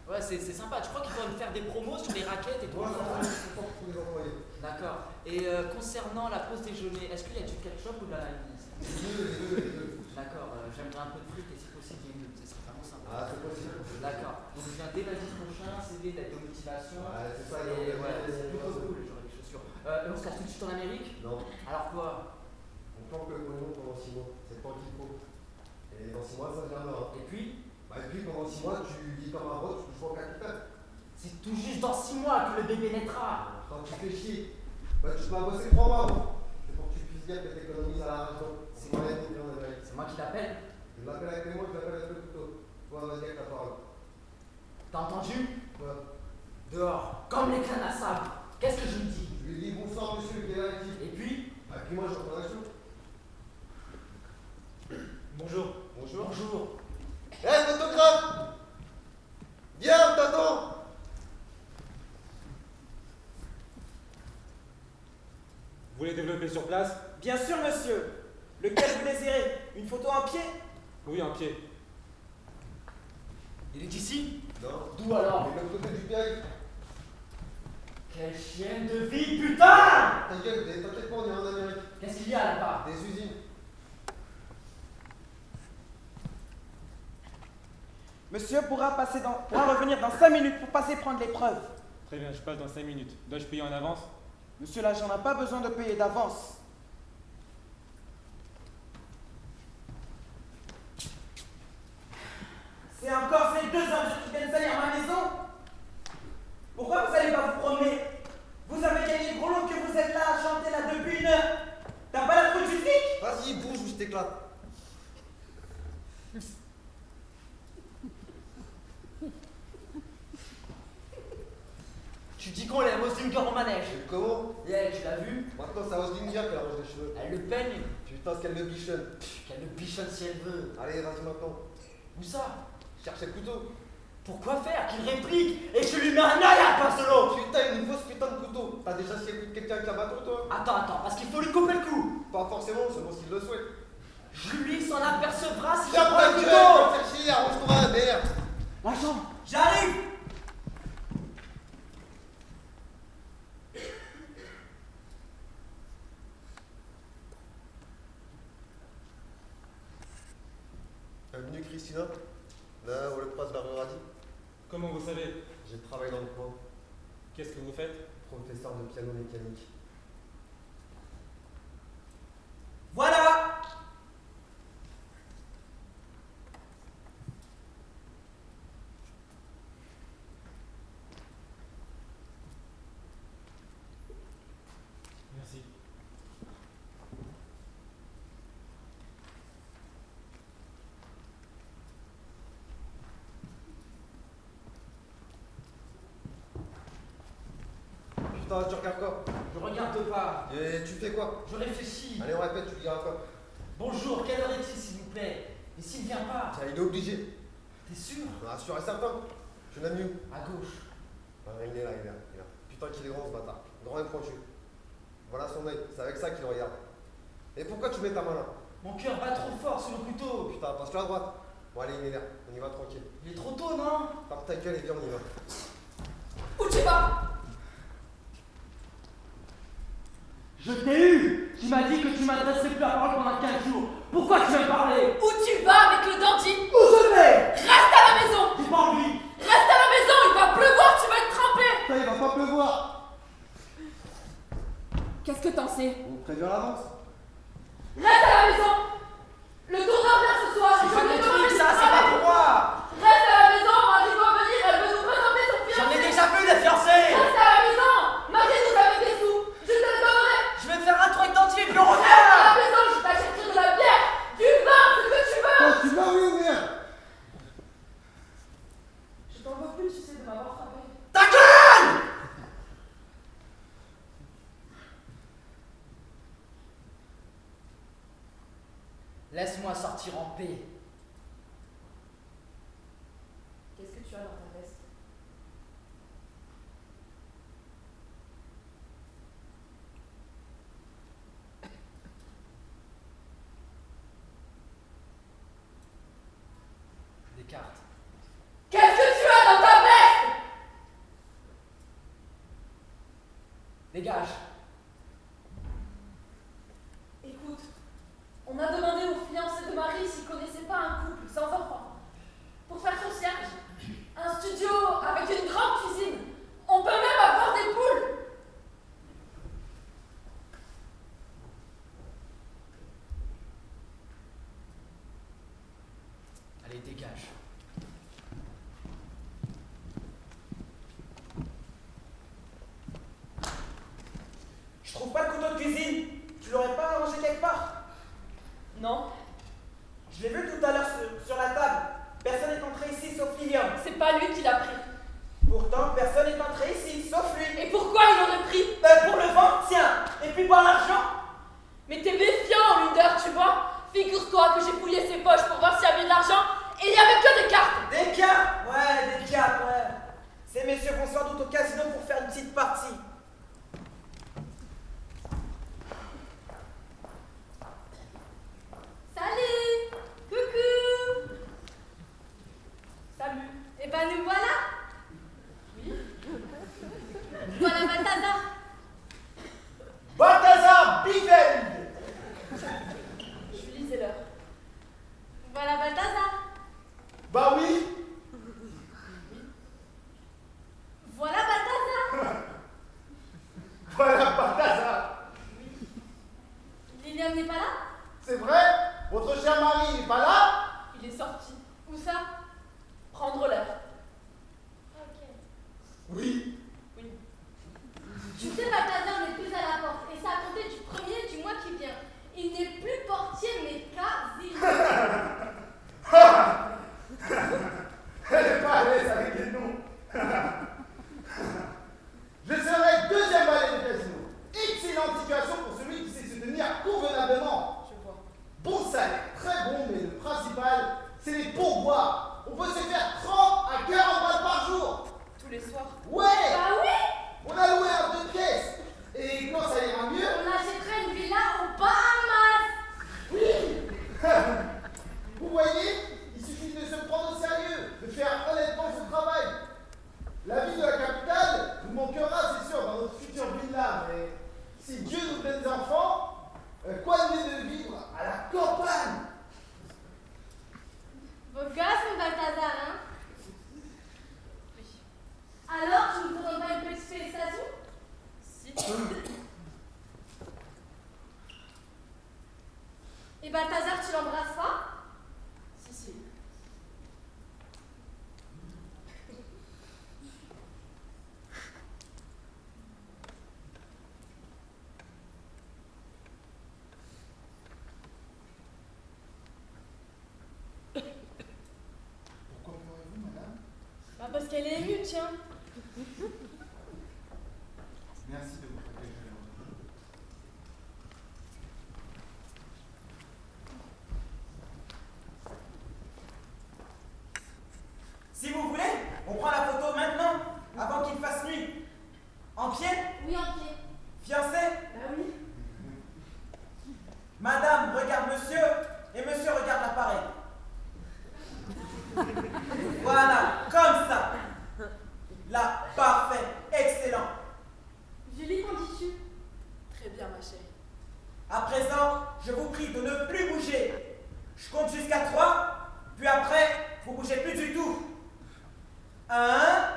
Ouais, c'est sympa. Je crois qu'ils vont faire des promos sur les raquettes et tout. Moi, j'en ai pour tous les employés. D'accord. Et concernant la pause déjeuner, est-ce qu'il y a du ketchup ou de la mayonnaise? Les deux. D'accord, j'aimerais un peu de frites et si possible des nudes, ce serait vraiment sympa. Ah, c'est possible. D'accord. Donc je viens dès lundi prochain, CV d'aide de motivation. Ouais, c'est ça, Et il y a ouais, des- c'est plutôt cool, j'aurai des chaussures. Et on se casse tout de suite en Amérique? Non. Alors quoi? On planque le pognon pendant 6 mois. C'est le temps qu'il faut. Et dans 6 mois, ça viendra. Et puis? Bah, et puis pendant 6 mois, tu vis comme un rot, tu touches pas au capital. C'est tout juste dans 6 mois que le bébé naîtra. Quand tu fais chier, bah, tu m'as bossé 3 mois avant. C'est pour que tu puisses dire que tu économises à la région. C'est moyen de vivre en Amérique. C'est moi qui l'appelle. Je l'appelle avec les mots, je l'appelle avec le couteau. Toi, vas-y avec la parole. T'as entendu? Quoi? Dehors, comme les cannes à sable. Qu'est-ce que je lui dis? Je lui dis bonsoir monsieur, quelle heure est-il? Et puis? Et puis moi, je reprends l'action. Bonjour. Bonjour. Bonjour. Hé, photographe! Viens, on t'attend! Vous voulez développer sur place? Bien sûr, monsieur. Lequel vous désirez? Une photo en pied? Oui, en pied. Il est d'ici? Non. D'où alors? Et de l'autre côté du périph'. Quelle chienne de vie, putain! T'inquiète pas, on est en Amérique. Qu'est-ce qu'il y a là-bas? Des usines. Monsieur pourra revenir dans 5 minutes pour passer prendre les preuves. Très bien, je passe dans 5 minutes. Dois-je payer en avance? Monsieur l'agent n'a pas besoin de payer d'avance. C'est encore ces 2 hommes qui viennent salir ma maison? Pourquoi vous n'allez pas vous promener? Vous avez gagné le gros lot que vous êtes là à chanter là depuis 1 heure. T'as pas la trouille du flic? Vas-y, bouge ou je t'éclate. Tu dis qu'on est à Moslinger au manège. Comment? Et elle, tu l'as vu? Maintenant, c'est Roslinger qui arrange les cheveux. Elle le peigne. Putain, ce qu'elle me bichonne. Qu'elle le bichonne si elle veut. Allez, vas-y maintenant. Où ça? Cherchez le couteau. Pourquoi faire? Qu'il réplique et que je lui mets un œil à la solo. Putain, une fausse putain de couteau. T'as déjà scié quelqu'un avec un bâton, toi? Attends, parce qu'il faut lui couper le cou. Pas forcément, seulement s'il le souhaite. Lui s'en apercevra si je Ferme prends ta le gueule, couteau. va faire chier, arrange-toi à la merde. L'agent, j'arrive. Bienvenue, Christina. Là, on le passe vers le radis. Comment vous savez? J'ai travaillé dans le coin. Qu'est-ce que vous faites? Professeur de piano mécanique. Voilà! Merci. Putain, tu regardes quoi? Je regarde pas. Et tu fais quoi? Je réfléchis. Allez, on répète, tu diras quoi? Bonjour, quelle heure est-il s'il vous plaît? Et s'il vient pas? Tiens, il est obligé. T'es sûr? Ah, sûr et certain. Je l'aime mieux. À gauche. Ah, il est là, il est là. Putain qu'il est grand ce bâtard. Grand et pointu. Voilà son œil, c'est avec ça qu'il regarde. Et pourquoi tu mets ta main là? Mon cœur bat trop fort sur le couteau. Putain, passe-le à droite. Bon allez, il est là, on y va tranquille. Il est trop tôt, non? Ferme ta gueule et viens, on y va. Où tu vas? Je t'ai eu! Tu m'as dit que tu m'adresserais plus la parole pendant 15 jours. Pourquoi tu veux me parler? Où tu vas avec le dandy? Où je vais? Reste à la maison! J'ai pas envie. Reste à la maison, il va pleuvoir, tu vas être trempé! Putain, il va pas pleuvoir. Qu'est-ce que t'en sais? On prévient à l'avance. Reste à la maison! Le tourneur vient ce soir, C'est j'en ai pas demandé truc, du ça, c'est travail. pas pour moi! Reste à la maison, Marie doit venir, elle veut nous présenter son J'en fiancé! ai déjà vu les fiancés! Reste à la maison! Marie nous avait des sous, je te les donnerai! Je vais faire un truc d'entier puis on Reste à la revient! maison, je t'assure! Laisse-moi sortir en paix. Qu'est-ce que tu as dans ta veste? Des cartes. Qu'est-ce que tu as dans ta veste? Dégage. Écoute, on a demandé aux fiancés de Marie s'ils connaissaient pas un couple sans enfants pour faire concierge. Un studio avec une grande cuisine. On peut même avoir des poules. Allez, dégage. Je trouve pas le couteau de cuisine. Tu l'aurais pas rangé quelque part? Non, Je l'ai vu tout à l'heure sur la table. Personne n'est entré ici sauf Lilium. c'est pas lui qui l'a pris. Pourtant, personne n'est entré ici sauf lui. Et pourquoi il l'aurait pris? Pour le vendre, tiens. Et puis par l'argent. Mais t'es méfiant, Lunder, tu vois. Figure-toi que j'ai fouillé ses poches pour voir s'il y avait de l'argent et il y avait que des cartes. Des cartes. Ouais, des cartes, ouais. Ces messieurs vont sans doute au casino pour faire une petite partie. Salut! Coucou! Salut. Eh ben nous voilà! Oui. Voilà Balthazar! Balthazar Biffeld. Je lisais l'heure. Voilà Balthazar! Bah oui. Voilà Balthazar! Voilà Balthazar. Lilium n'est pas là? C'est vrai? Votre cher mari n'est pas là? Il est sorti. Où ça? Prendre l'air. Ok. Oui. Oui. Tu sais, Balthazar n'est plus à la porte, et ça a compté du premier du mois qui vient. Il n'est plus portier, mais casino. Elle n'est pas à l'aise avec les noms. Je serai deuxième valet du casino. Excellente situation pour celui qui sait se tenir convenablement. Je vois. Bon salaire, très bon, mais le principal, c'est les pourboires. On peut se faire 30 à 40 balles par jour. Tous les soirs. Ouais! Bah oui! On a loué un 2 pièces. Et quand ça ira mieux, On achèterait une villa aux Bahamas! vous voyez, il suffit de se prendre au sérieux, de faire honnêtement son travail. La vie de la capitale nous manquera, c'est sûr, dans notre future villa, mais si Dieu nous donne des enfants, quoi de mieux de vivre à la campagne? Beau gosse, mon Balthazar, hein? Alors, tu ne te donnes pas une petite félicitation? Si. Et Balthazar, tu l'embrasses pas? Si, si. Pourquoi pleurez-vous, madame? Bah parce qu'elle est émue, tiens. Merci de votre accueil chaleureux. Si vous voulez, on prend la photo maintenant, avant qu'il fasse nuit. En pied? Oui, en pied. Fiancé? Bah oui. Madame regarde monsieur et monsieur regarde l'appareil. Voilà, comme ça. Là, parfait, excellent. Julie, qu'en dis-tu? Très bien, ma chérie. À présent, je vous prie de ne plus bouger. Je compte jusqu'à 3, puis après, vous bougez plus du tout. 1,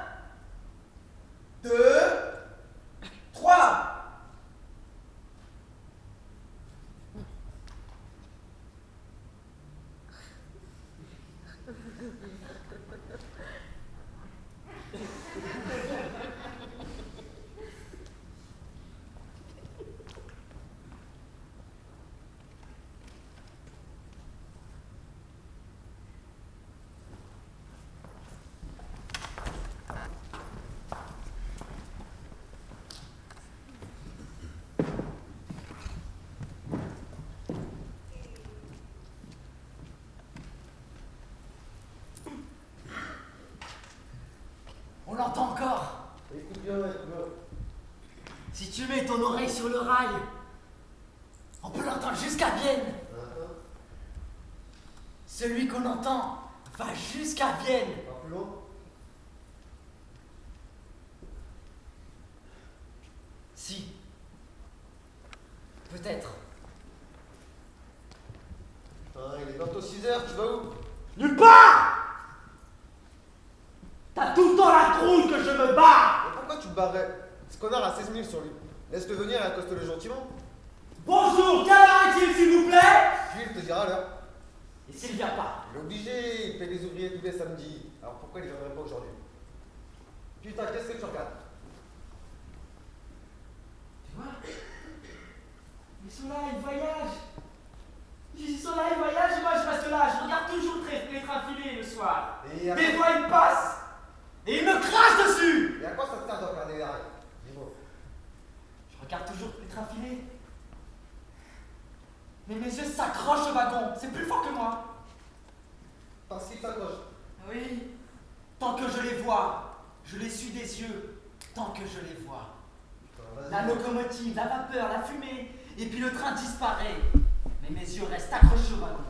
2, 3. Écoute bien, écoute bien. Si tu mets ton oreille sur le rail, on peut l'entendre jusqu'à Vienne. Celui qu'on entend va jusqu'à Vienne. Pas plus loin. Si. Peut-être. Il est bientôt 6h, tu vas où? Nulle part! T'as tout le temps la trouille que je me barre! Mais pourquoi tu te barrais? Ce connard a 16 000 sur lui. Laisse-le venir et accoste-le gentiment. Bonjour, quelle heure est-il, s'il vous plaît? Jules te dira l'heure. Et s'il vient pas? Il est obligé, il paye les ouvriers tous les samedis. Alors pourquoi il ne viendrait pas aujourd'hui? Putain, qu'est-ce que tu regardes? Tu vois? Ils sont là, ils voyagent. Ils sont là, ils voyagent, et moi je reste là. Je regarde toujours les trains filés le soir. Et à Des fois ils passent, et ils me crachent dessus. Et à quoi ça te sert de regarder les rails? Dis-moi. Je regarde toujours les trains filés. Mais mes yeux s'accrochent au wagon. C'est plus fort que moi. Parce qu'il s'accroche. Oui. Tant que je les vois, je les suis des yeux. Tant que je les vois. Putain, La vas-y. locomotive, la vapeur, la fumée, et puis le train disparaît. Mais mes yeux restent accrochés au wagon.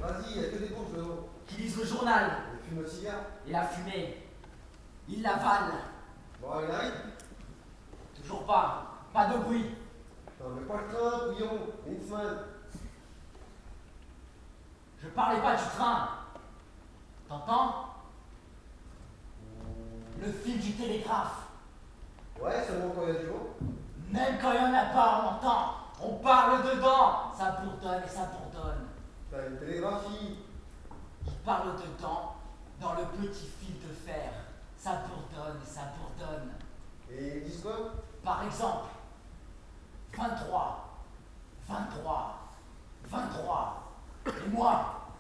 Vas-y, il n'y a que des bouches devant. Qui lisent le journal, Et fume le cigare. et la fumée. Ils l'avalent. Bon, il arrive. Toujours pas. Pas de bruit. Putain, mais pas le train, bouillon. Linksman. Je parlais pas du train. T'entends? Le fil du télégraphe. Ouais, seulement quand il y a du vent. Même quand il n'y en a pas, on entend. On parle dedans. Ça bourdonne et ça bourdonne. T'as une télégraphie. Il parle dedans, dans le petit fil de fer. Ça bourdonne et ça bourdonne. Et ils disent quoi? Par exemple, 23, 23, 23. Et moi,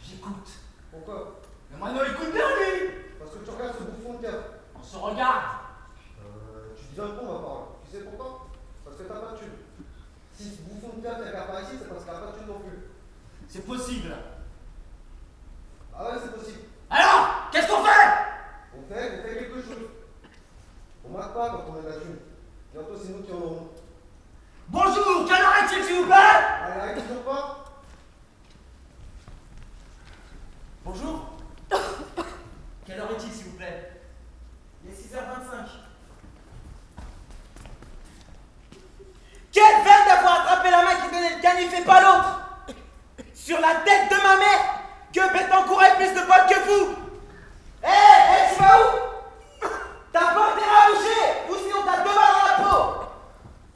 j'écoute. Pourquoi? Le moineau écoute bien, lui. Parce que tu regardes ce bouffon de cœur. On se regarde. Tu deviens con, ma parole. Tu sais pourquoi? Parce que t'as pas de thune. Si ce bouffon de cœur t'appelle par ici, c'est parce qu'il n'a pas de thune non plus. C'est possible. Ah ouais, c'est possible. Alors, qu'est-ce qu'on fait? On fait quelque chose. On marque pas quand on a de la thune. Bientôt, c'est nous qui en aurons. Bonjour, quelle heure est-il, s'il vous plaît? Allez, arrête toujours pas. Bonjour. Quelle heure est-il, s'il vous plaît? Il est 6h25. Quelle veine d'avoir attrapé la main qui donnait le canif et pas l'autre! Sur la tête de ma mère, que Bettencourt ait plus de potes que vous! Hé, tu vas où? T'as pas intérêt à bouger, ou sinon t'as 2 balles dans la peau!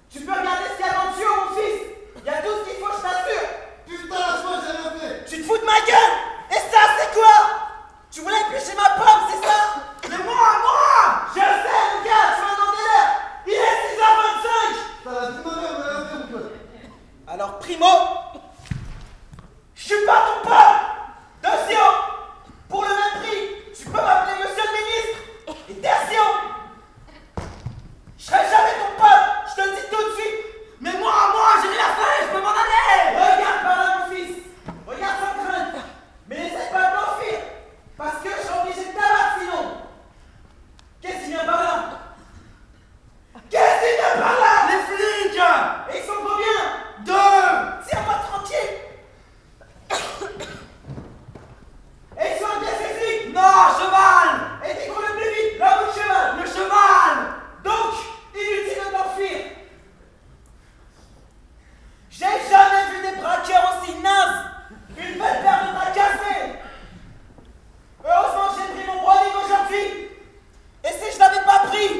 Tu peux regarder ce qu'il y a dans le tuyau, mon fils! Y a tout ce qu'il faut, je t'assure! Putain, lâche-moi, j'ai rien fait. Tu te fous de ma gueule! Et ça, c'est quoi? Tu voulais éplucher ma pomme, c'est ça? Mais moi! Je sais, regarde, tu m'as demandé l'heure! Il est 6h25! T'as la vie de ma mère, on a rien fait, mon pote. Alors, primo, je suis pas ton pote! Deuxième, pour le même prix, tu peux m'appeler monsieur le ministre! Et tertiaire, je serai jamais ton pote, je te le dis tout de suite! Mais moi, j'ai rien fait, je peux m'en aller. Regarde par là, mon fils! Regarde sans crainte! Mais n'essaie pas de m'enfuir! Parce que je serai obligé de t'abattre sinon! Qu'est-ce qui vient par là? Qu'est-ce qui vient par là? Les flics. Et ils sont combien? 2. Tiens-moi tranquille! Et ils sont agressés flics! Non, cheval. Et dis qu'on le plus vite, là où le cheval! Le cheval. Donc, inutile de t'enfuir! J'ai jamais vu des braqueurs aussi nazes! Une belle paire de bras cassés! Heureusement que j'ai pris mon browning aujourd'hui! Et si je l'avais pas pris,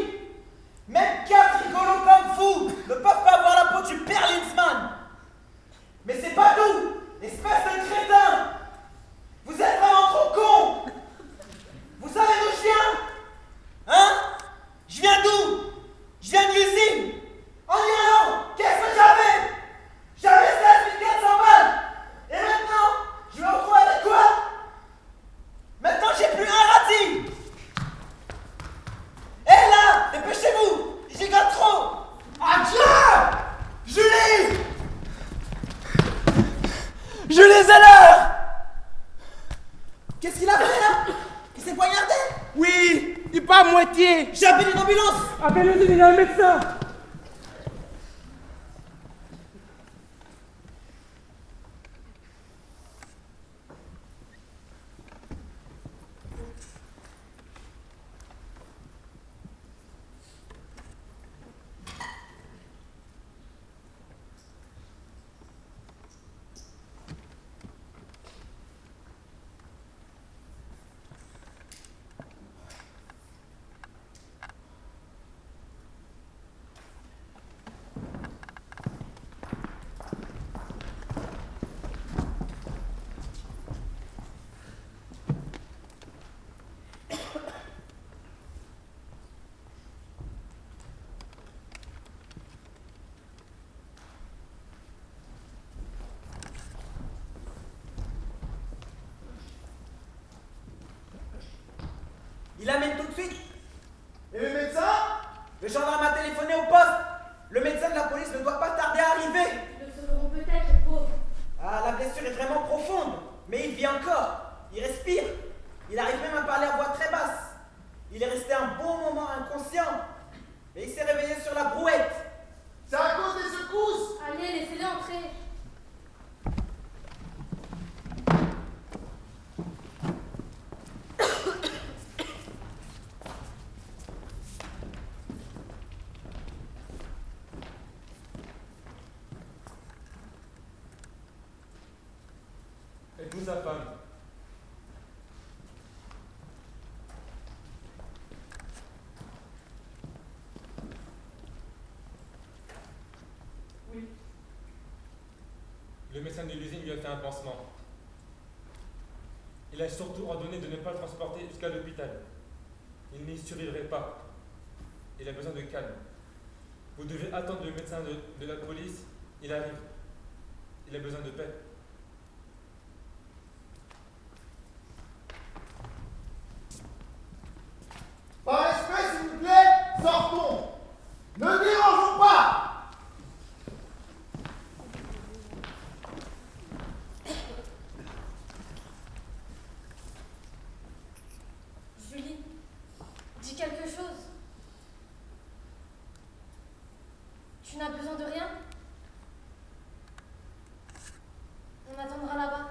même 4 rigolos comme vous ne peuvent pas avoir la peau du père Lindsman! Mais c'est pas tout! Espèce de crétin! Vous êtes vraiment trop cons! Vous savez d'où je viens? Hein? Je viens d'où? Je viens de l'usine! En Irlande, qu'est-ce que j'avais? J'avais 16 400 balles! Et maintenant, je me retrouve avec quoi? Maintenant, j'ai plus un radis! Et là, dépêchez-vous! J'y gagne trop! Adieu. Julie. Julie Zeller. Qu'est-ce qu'il a fait là? Il s'est poignardé? Oui, il pas mouetté. pompiers. J'ai appelé une ambulance. Appelle-le, il y a un médecin. Il amène tout de suite. Et le médecin? Le gendarme a téléphoné au poste. Le médecin de la police ne doit pas tarder à arriver. Ils le sauveront peut-être, le pauvre. Ah, la blessure est vraiment profonde. Mais il vit encore. Il respire. Il arrive même à parler à voix très basse. Il est resté un bon moment inconscient. Mais il s'est réveillé sur la brouette. C'est à cause des secousses. Allez, laissez-les entrer. Êtes-vous sa femme? Oui. Le médecin de l'usine lui a fait un pansement. Il a surtout ordonné de ne pas le transporter jusqu'à l'hôpital. Il n'y survivrait pas. Il a besoin de calme. Vous devez attendre le médecin de la police. Il arrive. Il a besoin de paix. Par respect, s'il vous plaît, sortons. Ne dérangeons pas. Julie, dis quelque chose. Tu n'as besoin de rien? On attendra là-bas.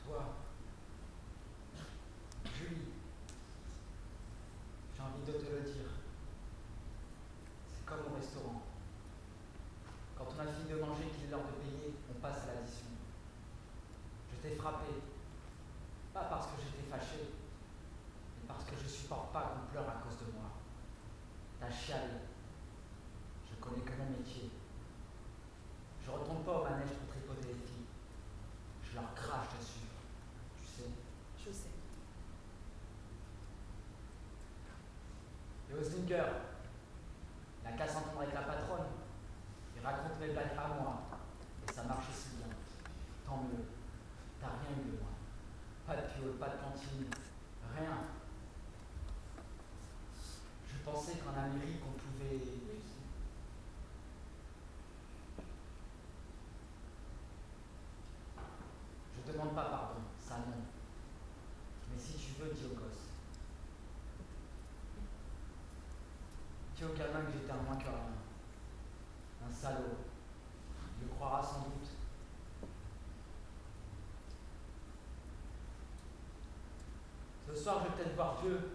Toi, Julie, j'ai envie de te le dire. C'est comme au restaurant. Quand on a fini de manger, qu'il est l'heure de payer, on passe à l'addition. Je t'ai frappé, pas parce que j'étais fâché, mais parce que je supporte pas qu'on pleure à cause de moi. T'as chialé. Je connais que mon métier. Je retourne pas au manège pour tripoter les filles. Je leur crache dessus. Tu sais. Je sais. Et Oslinger, il a qu'à s'entendre avec la patronne. Il raconte mes blagues à moi. Et ça marche aussi bien. Tant mieux. T'as rien eu de moi. Pas de piole, pas de cantine. Rien. Je pensais qu'en Amérique on pouvait. Je demande pas pardon, ça non. Mais si tu veux, dis au gosse. Dis au gamin que j'étais un moins que rien. Un salaud. Il le croira sans doute. Ce soir, je vais peut-être voir Dieu.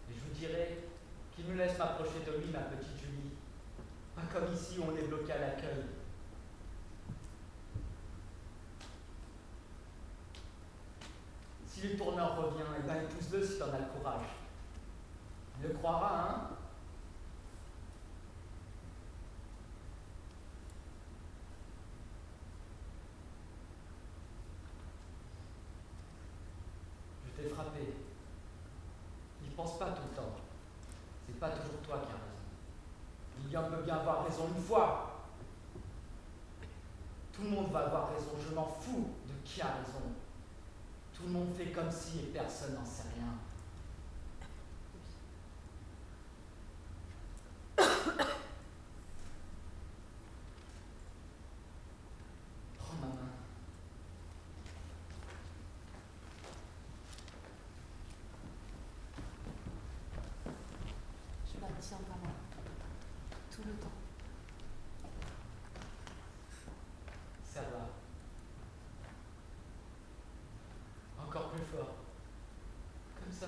Et je vous dirai qu'il nous laisse m'approcher de lui, ma petite Julie. Pas comme ici où on est bloqué à l'accueil. Si le tourneur revient, eh ben épouse-le si t'en as le courage. Il le croira, hein? Je t'ai frappé. pense pas tout le temps. C'est pas toujours toi qui as raison. Lilium peut bien avoir raison une fois. Tout le monde va avoir raison, je m'en fous de qui a raison. Tout le monde fait comme si et personne n'en sait rien. Prends ma main. Je la tiens pas mal. Tout le temps. Serre-la. Encore plus fort. Comme ça.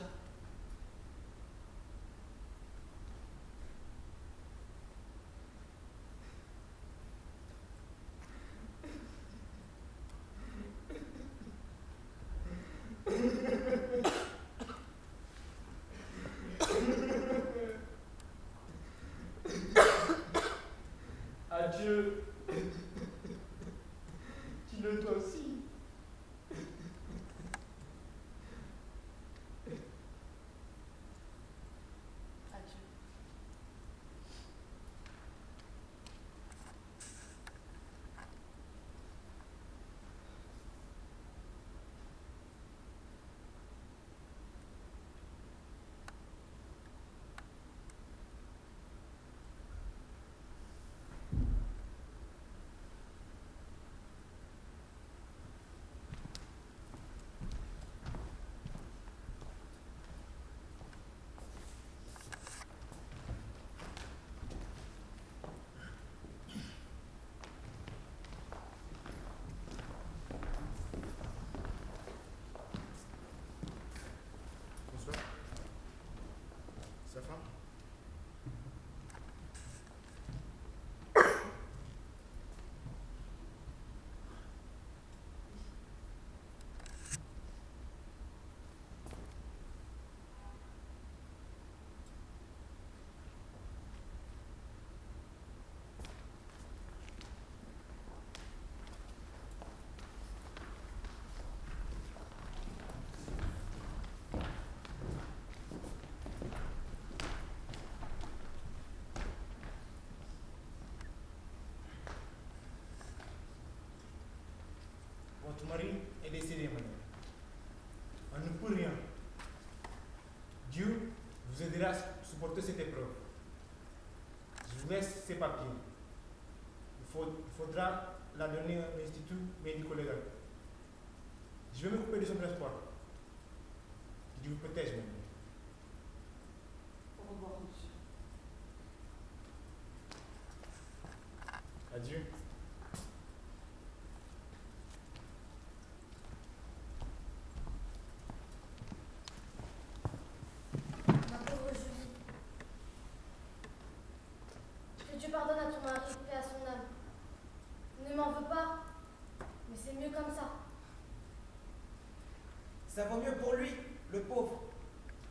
Adieu. Dis-le toi aussi. Adieu. Bonsoir. Sa femme? Votre mari est décédé, madame. On ne peut rien. Dieu vous aidera à supporter cette épreuve. Je vous laisse ces papiers. Il faudra la donner à l'Institut médico-légal. Je vais m'occuper de son transport. Que Dieu vous protège, madame. Au revoir, monsieur. Adieu. Ma pauvre Julie. Que Dieu pardonne à ton mari, paix à son âme. Ne m'en veux pas, mais c'est mieux comme ça. Ça vaut mieux pour lui, le pauvre.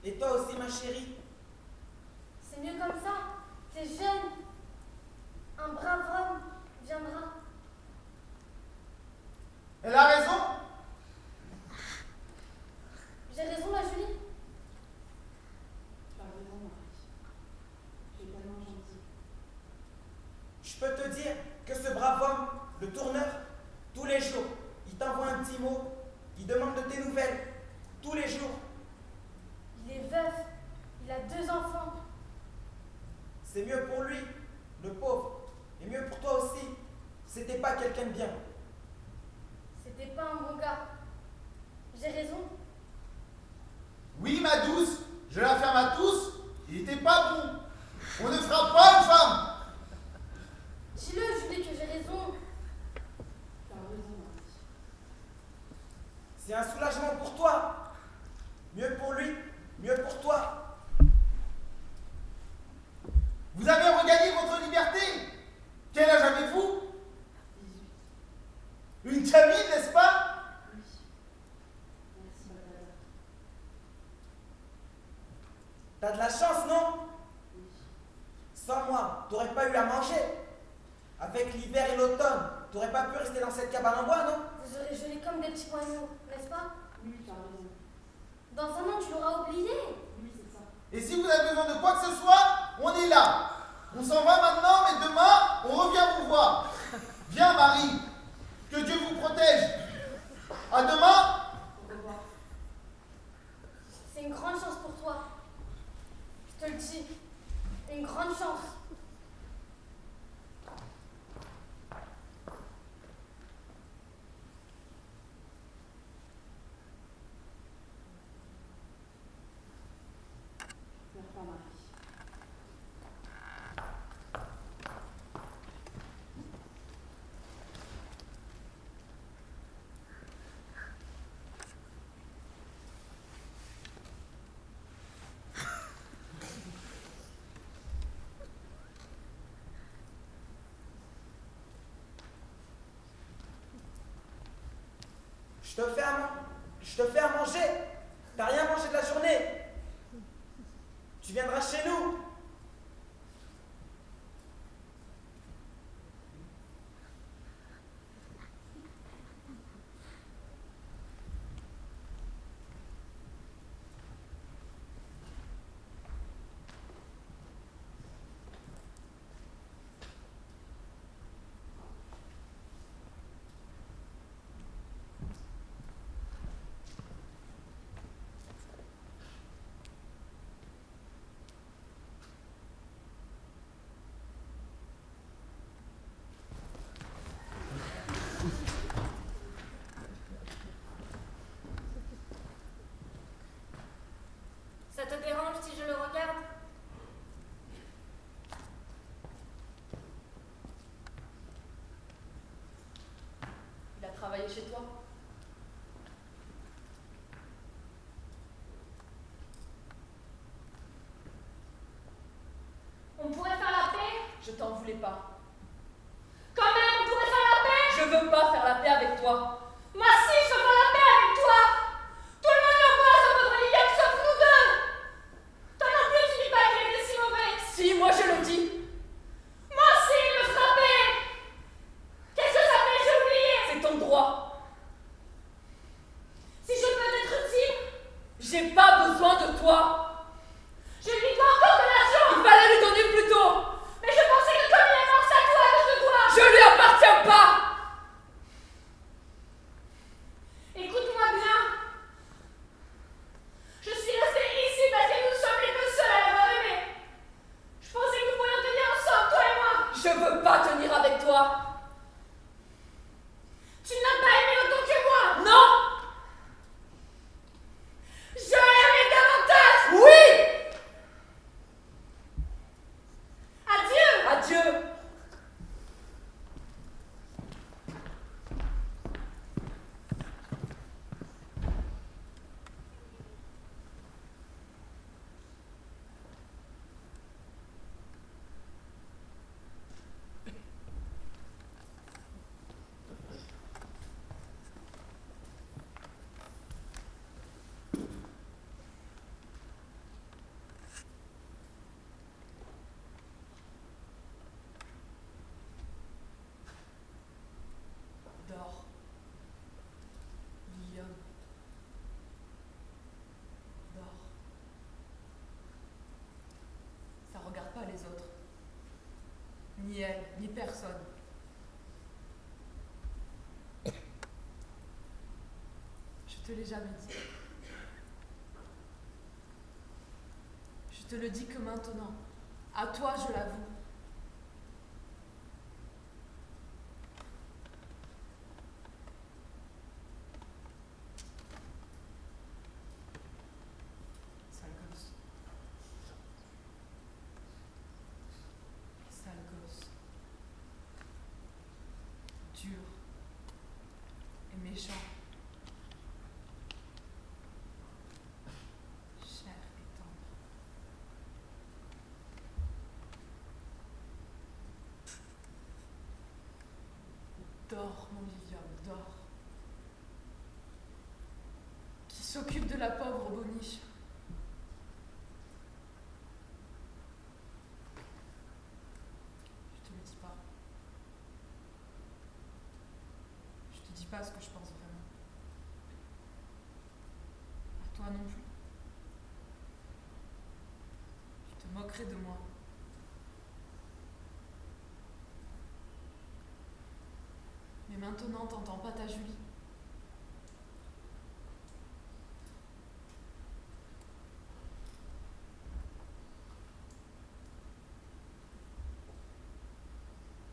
Et toi aussi, ma chérie. C'est mieux comme ça. T'es jeune. Un brave homme viendra. Elle a raison. J'ai raison, la Julie. Tu as raison, Marie. Tu es tellement gentille. Je peux te dire que ce brave homme, le tourneur, tous les jours, il t'envoie un petit mot, il demande de tes nouvelles, tous les jours. Il est veuf. Il a 2 enfants. C'est mieux pour lui, le pauvre, et mieux pour toi aussi. C'était pas quelqu'un de bien. C'était pas un bon gars. J'ai raison. Oui, ma douce, je l'affirme à tous, il était pas bon. On ne frappe pas une femme. Dis-le, Julie, que j'ai raison. Tu as raison, Marie. C'est un soulagement pour toi. Mieux pour lui, mieux pour toi. Vous avez regagné votre liberté. Quel âge avez-vous? 18. Une gamine, n'est-ce pas? Oui. Merci, Balthazar. T'as de la chance, non? Oui. Sans moi, t'aurais pas eu à manger. Avec l'hiver et l'automne, t'aurais pas pu rester dans cette cabane en bois, non? Vous aurez gelé comme des petits poignons, n'est-ce pas? Oui, tu as raison. Dans un an, tu l'auras oublié. Oui, c'est ça. Et si vous avez besoin de quoi que ce soit, on est là. On s'en va maintenant, mais demain, on revient vous voir. Viens, Marie. Que Dieu vous protège. À demain. Au revoir. C'est une grande chance pour toi. Je te le dis. Une grande chance. Je te fais à manger. T'as rien mangé de la journée. Tu viendras chez nous. Ça te dérange si je le regarde? Il a travaillé chez toi? On pourrait faire la paix? Je t'en voulais pas. Quand même, on pourrait faire la paix? Je veux pas faire la paix avec toi. Moi si, je veux faire la paix avec toi! Tout le monde nous voit sur votre Liliane sauf nous deux! Toi non plus, tu dis pas qu'il était si mauvais! Si, moi je le dis. Moi aussi, il me frappait! Qu'est-ce que ça fait? J'ai oublié! C'est ton droit. Si je peux être utile, J'ai pas besoin de toi. je lui dois encore de l'argent! Il fallait lui donner plus tôt. Mais je pensais que comme il est mort, c'est à toi que je dois! Je lui appartiens pas. Écoute-moi bien. Je suis restée ici parce que nous sommes les deux seuls à l'avoir aimé. Je pensais que nous pourrions tenir ensemble, toi et moi. Je veux pas tenir avec toi. Tu n'as pas aimé autant que moi. Non. Je l'aimais davantage. Oui. Adieu. Adieu. Dors. Guillaume. Dors. Ça regarde pas les autres. Ni elle, ni personne. Je te l'ai jamais dit. Je te le dis que maintenant. À toi, je l'avoue. Sale gosse. Sale gosse. Dur. Et méchant. Cher et tendre. Dors, mon Lilium, dors. Qui s'occupe de la pauvre Boniche. Je te le dis pas. Je te dis pas ce que je pense vraiment. À toi non plus. moquerait de moi. Mais maintenant, t'entends pas ta Julie.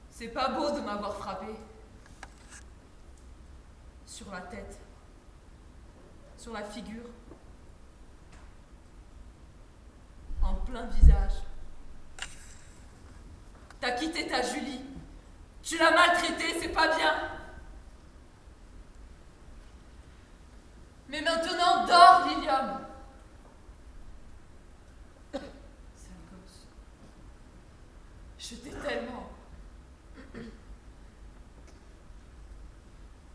C'est pas beau de m'avoir frappé. Sur la tête. Sur la figure. En plein visage. T'as quitté ta Julie. Tu l'as maltraitée, c'est pas bien. Mais maintenant, dors, Lilium. Sale gosse. Je t'ai tellement.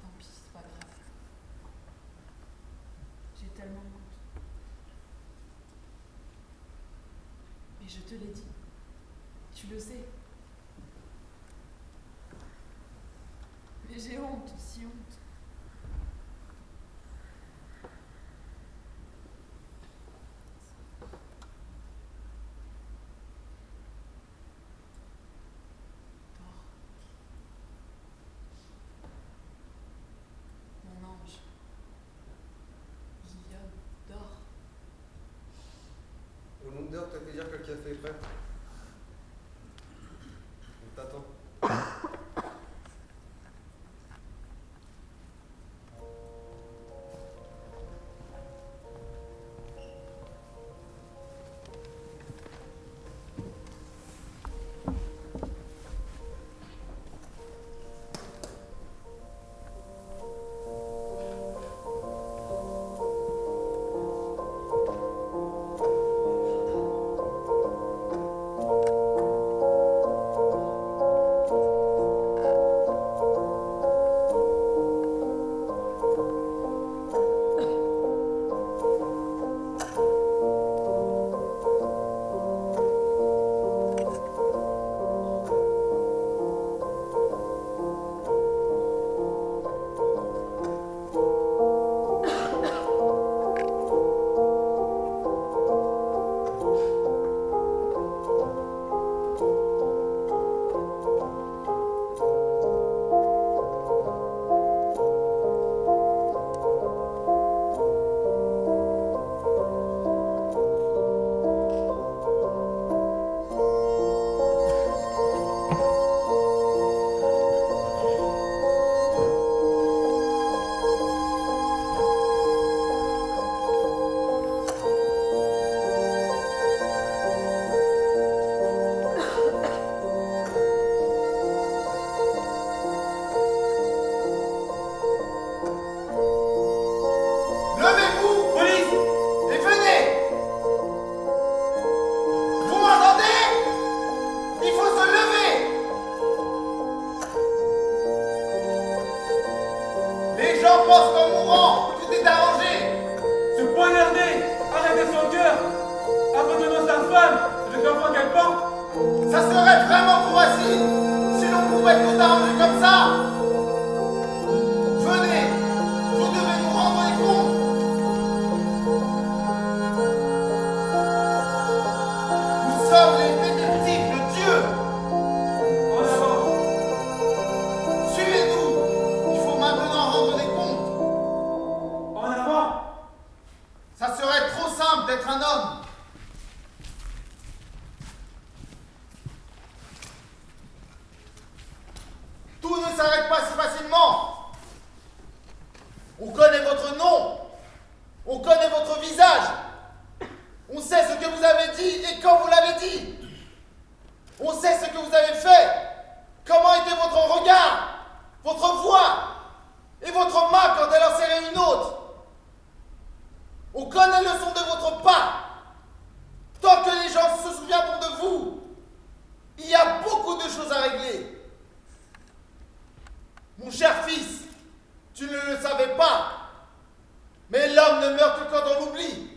Tant pis, c'est pas grave. J'ai tellement honte. Mais je te l'ai dit. Tu le sais. Mais j'ai honte, si honte. Dors. Mon ange. Guillaume, dors. Au nom d'heure, t'as fait dire que le café est prêt. On t'attend. Ça serait vraiment trop facile si l'on pouvait tout arranger comme ça. Venez, vous devez nous rendre les comptes. Nous sommes les détectives de Dieu. En avant. Suivez-nous. Il faut maintenant rendre des comptes. En avant. Ça serait trop simple d'être un homme. Tout ne s'arrête pas si facilement. On connaît votre nom. On connaît votre visage. On sait ce que vous avez dit et quand vous l'avez dit. On sait ce que vous avez fait. Comment était votre regard, votre voix et votre main quand elle en serrait une autre. On connaît le son de votre pas. Tant que les gens se souviendront de vous, il y a beaucoup de choses à régler. Mon cher fils, tu ne le savais pas, mais l'homme ne meurt que quand on l'oublie.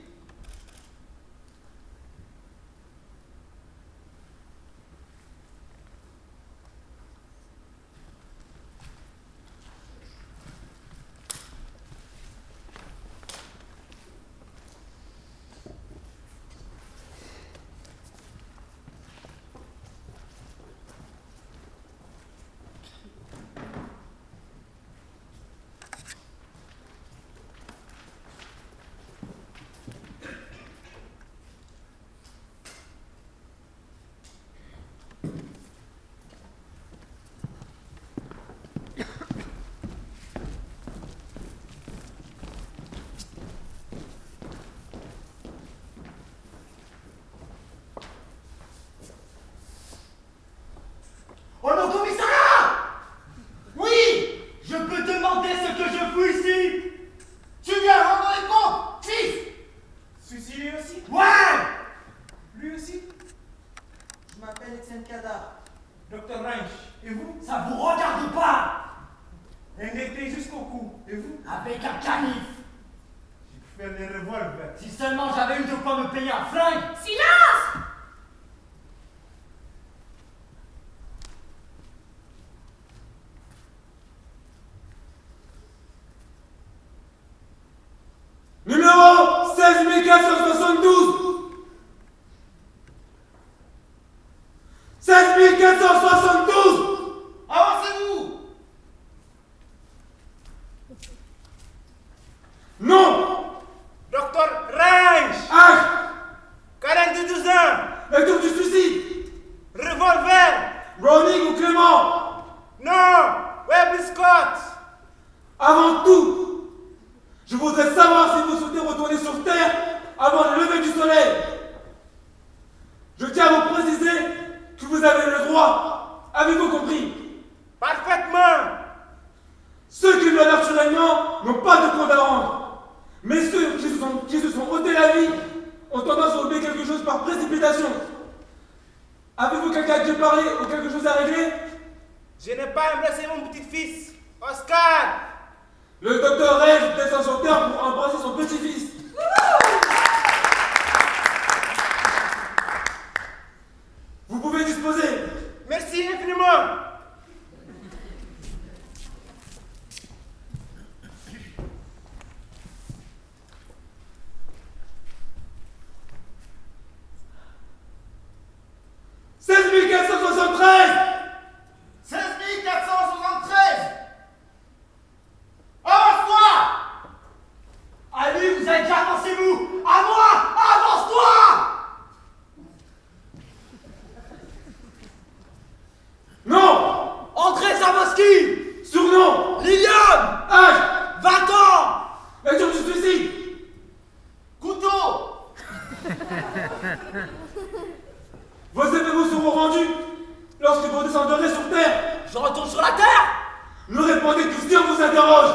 Oh non, commissariat! Oui! Je peux demander ce que je fous ici? Tu viens rendre les comptes, fils! Celui-ci lui aussi? Ouais! Lui aussi? Je m'appelle Etienne Kadar. Docteur Ranch. Et vous? Ça vous regarde pas! Endetté jusqu'au cou. Et vous? Avec un canif! J'ai pu faire des revolvers. Si seulement j'avais eu de quoi me payer un flingue! Silence! Numéro 16472. 16472. Avancez-vous! Non. Docteur Ranch. Âge. 42 ans. Lecture du suicide. Revolver. Browning ou Clément. Non. Webley Scott. Avant tout, je voudrais savoir si vous souhaitez retourner sur Terre avant le lever du soleil. Je tiens à vous préciser que vous avez le droit. Avez-vous compris? Parfaitement. Ceux qui meurent naturellement n'ont pas de compte à rendre. Mais ceux qui se sont ôtés la vie ont tendance à oublier quelque chose par précipitation. Avez-vous quelqu'un à qui parler ou quelque chose à régler? Je n'ai pas embrassé mon petit-fils, Oscar. Le docteur Reg descend sur Terre pour embrasser son petit-fils. Vous pouvez disposer. Merci infiniment. Vos effets vous seront rendus lorsque vous descendrez sur Terre. Je retourne sur la Terre. Ne répondez que si on vous interroge.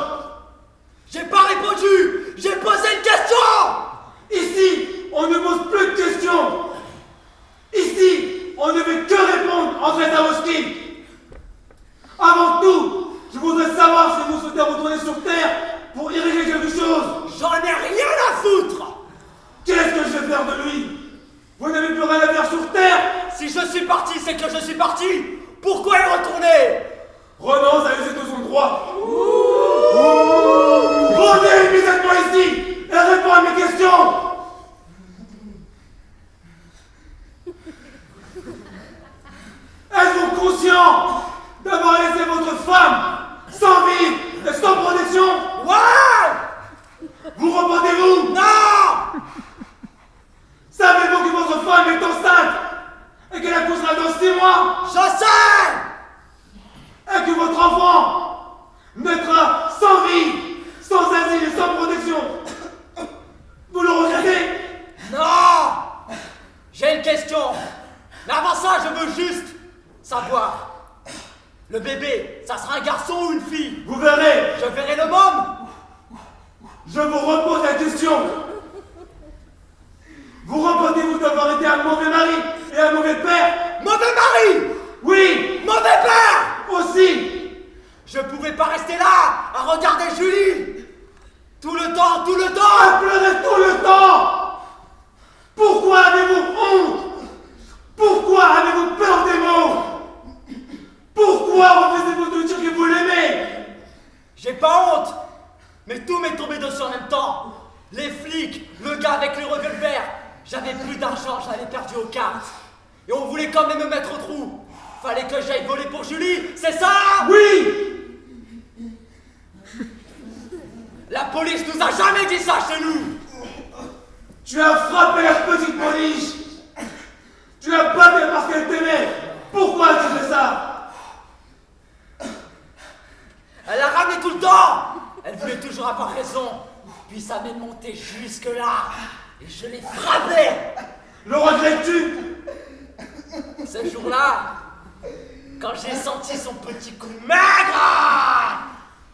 J'ai pas répondu. J'ai posé une question. Ici, on ne pose plus de questions. Ici, on ne veut que répondre, André Zawoski. Avant tout, je voudrais savoir si vous souhaitez retourner sur Terre pour y régler quelque chose. J'en ai rien à foutre. Qu'est-ce que je vais faire de lui? Vous n'avez plus rien à faire sur Terre. Si je suis parti, c'est que je suis parti. Pourquoi y retourner? Renonce à user de son droit. Revenez immédiatement ici et réponds à mes questions. Êtes-vous conscient d'avoir laissé votre femme sans vie et sans protection? Ouais. Vous repentez-vous? Non. Savez-vous que votre femme est enceinte et qu'elle accouchera dans 6 mois? Je sais. Et que votre enfant naîtra sans vie, sans asile et sans protection. Vous le regrettez? Non. J'ai une question. Mais avant ça, je veux juste savoir. Le bébé, ça sera un garçon ou une fille? Vous verrez. Je verrai le môme. Je vous repose la question. Vous repentez-vous d'avoir été un mauvais mari et un mauvais père? Mauvais mari? Oui. Mauvais père? Aussi. Je pouvais pas rester là à regarder Julie. Tout le temps. À pleurer tout le temps. Pourquoi avez-vous honte? Pourquoi avez-vous peur des mots? Pourquoi refusez-vous de dire que vous l'aimez? J'ai pas honte. Mais tout m'est tombé dessus en même temps. Les flics, le gars avec le revolver. J'avais plus d'argent, j'avais perdu aux cartes. Et on voulait quand même me mettre au trou. Fallait que j'aille voler pour Julie, c'est ça? Oui. La police nous a jamais dit ça chez nous. Tu as frappé la petite Moniche. Tu l'as battue parce qu'elle t'aimait. Pourquoi ça m'est monté jusque-là. Et je l'ai frappé. Le regrettes-tu? Ce jour-là, quand j'ai senti son petit coup maigre,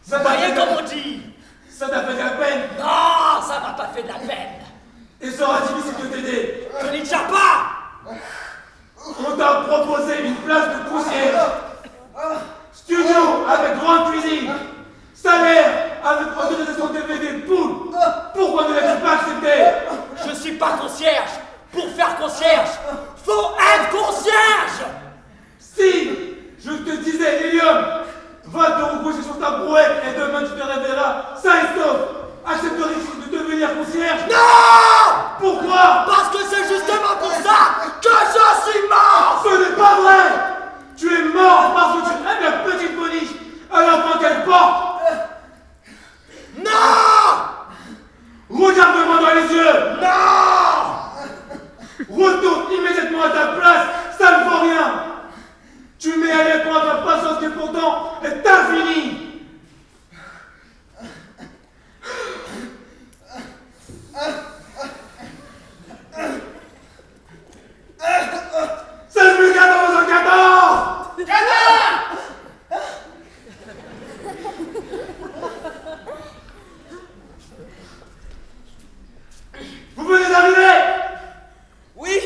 vous voyez comme on dit. Ça t'a fait de la peine? Non, ça m'a pas fait de la peine. Et sera difficile de t'aider. Je n'y tiens pas. On t'a proposé une place de concierge. Studio avec grande cuisine. Salaire avec autorisation DVD poule. Pourquoi ne l'as-tu pas accepté? Je suis pas concierge. Pour faire concierge, faut être concierge. Si je te disais, Lilium, va te recoucher sur ta brouette et demain tu te réveilleras sain et sauf. Accepterais-tu de devenir concierge? Non! Pourquoi? Parce que c'est justement pour ça que je suis mort. Ce n'est pas vrai. Tu es mort parce que tu aimes la petite boniche à l'enfant qu'elle porte. Non! Regarde-moi dans les yeux. Non! Retourne immédiatement à ta place, ça ne vaut rien. Tu mets à l'épreuve ta patience qui pourtant est infinie. C'est le 14 en 14. Vous venez d'arriver? Oui,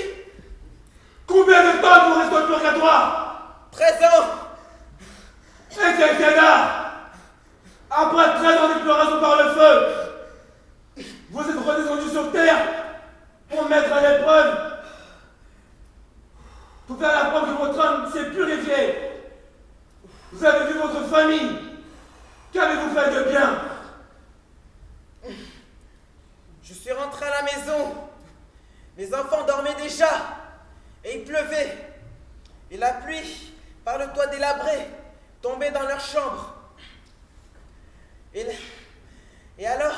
Combien de temps vous restez au purgatoire? 13 ans. Et quel canard! Après 13 ans d'exploration par le feu, vous êtes redescendu sur Terre pour mettre à l'épreuve, pour faire la preuve que votre âme s'est purifiée. Vous avez vu votre famille. Qu'avez-vous fait de bien? Je suis rentré à la maison. Mes enfants dormaient déjà. Et il pleuvait. Et la pluie, par le toit délabré, tombait dans leur chambre. Et alors,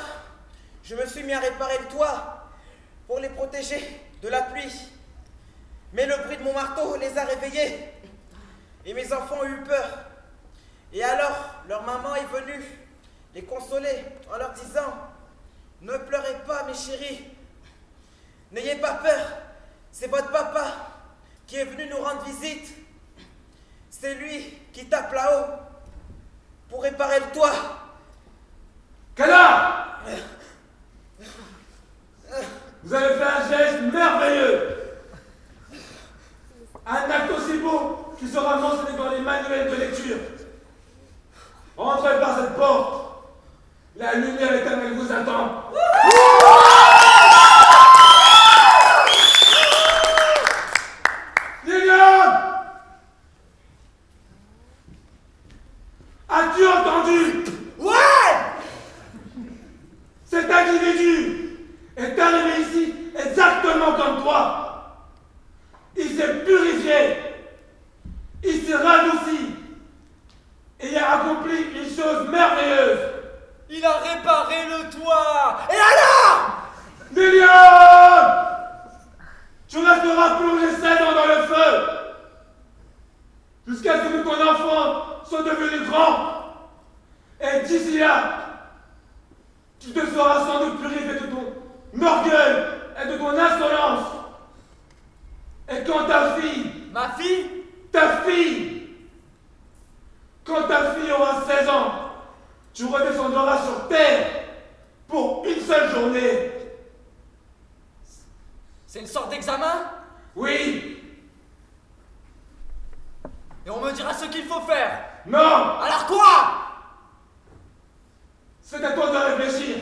je me suis mis à réparer le toit pour les protéger de la pluie. Mais le bruit de mon marteau les a réveillés. Et mes enfants ont eu peur. Et alors, leur maman est venue les consoler en leur disant: ne pleurez pas, mes chéris. N'ayez pas peur. C'est votre papa qui est venu nous rendre visite. C'est lui qui tape là-haut pour réparer le toit. Canard! Vous avez fait un geste merveilleux. Un acte aussi beau qui sera mentionné dans les manuels de lecture. Entrez par cette porte. La lumière éternelle vous attend. Lilium! As-tu entendu? Ouais! Cet individu est arrivé ici exactement comme toi. Il s'est purifié. Il s'est radouci. Et il a accompli une chose merveilleuse. Il a réparé le toit. Et alors? Lilium! Tu resteras plongé 16 ans dans le feu. Jusqu'à ce que ton enfant soit devenu grand. Et d'ici là, tu te seras sans doute purifié de ton orgueil et de ton insolence. Et quand ta fille, Ma fille? ta fille, quand ta fille aura 16 ans, tu redescendras sur terre pour une seule journée. C'est une sorte d'examen? Oui, Et on me dira ce qu'il faut faire. non, Alors quoi? c'est à toi de réfléchir,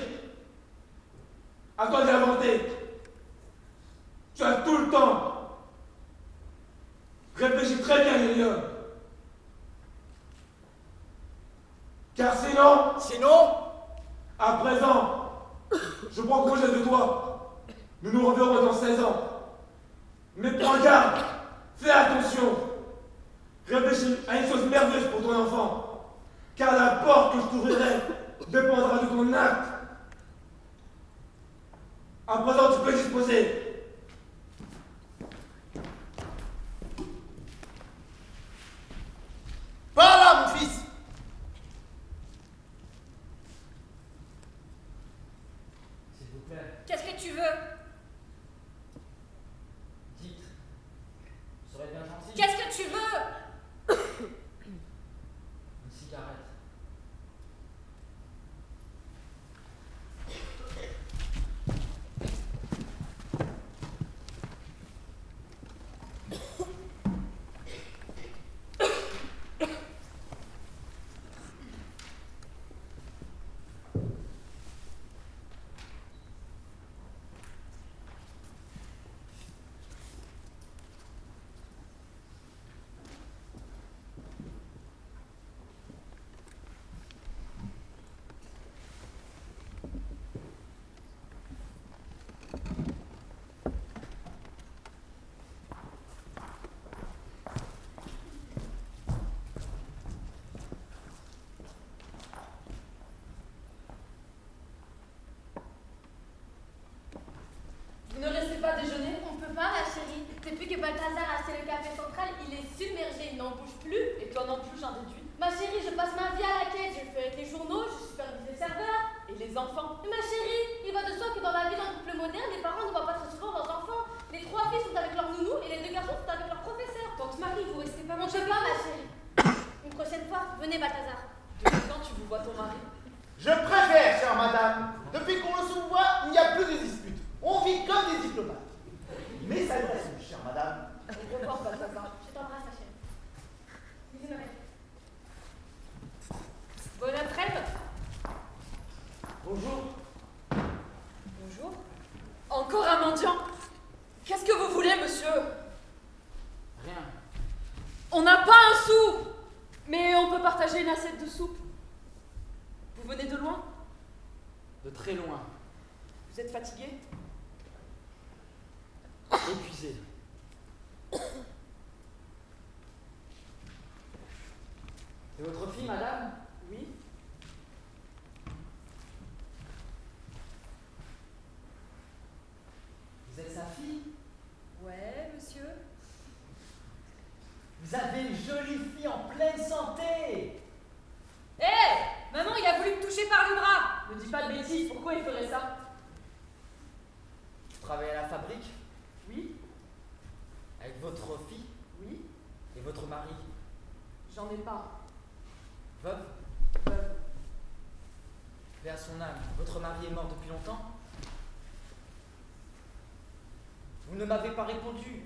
à toi d'inventer. Tu as tout le temps. Réfléchis très bien, Lilium. Car Sinon? à présent, je prends congé de toi. Nous nous reverrons dans 16 ans. Mais prends garde, fais attention. Réfléchis à une chose merveilleuse pour ton enfant. Car la porte que je t'ouvrirai dépendra de ton acte. À présent, tu peux disposer. Par là, mon fils. Depuis que Balthazar a acheté le café central, il est submergé, il n'en bouge plus. Et toi non plus, j'en déduis. Ma chérie, je passe ma vie à la quête, je le fais avec les journaux, je supervise les serveurs. Et les enfants? Mais ma chérie, il va de soi que dans la vie d'un couple moderne, les parents ne voient pas très souvent leurs enfants. Les 3 filles sont avec leur nounou et les 2 garçons sont avec leur professeur. Tante Marie, vous restez pas On ne manger peut pas, ma chérie. Une prochaine fois, venez, Balthazar. Depuis quand tu vous vois ton mari? Je préfère, chère madame. Depuis qu'on se voit, il n'y a plus de disputes. On vit comme des diplomates. Mais ça reste, chère madame. Au revoir, Balthazar. Je t'embrasse, ma chérie. Bisous, ma belle. Bonne après-midi. Bonjour. Bonjour. Encore un mendiant? Qu'est-ce que vous voulez, monsieur? Rien. On n'a pas un sou, mais on peut partager une assiette de soupe. Vous venez de loin? De très loin. Vous êtes fatigué? Épuisé. C'est votre fille, madame? Oui. Vous êtes sa fille? Ouais, monsieur. Vous avez une jolie fille en pleine santé. Hé, maman, il a voulu me toucher par le bras. Ne dis pas de bêtises, pourquoi il ferait ça? Vous travaillez à la fabrique? Oui, Avec votre fille oui, et votre mari? j'en ai pas. Veuve? Veuve. Paix à son âme. Votre mari est mort depuis longtemps? Vous ne m'avez pas répondu.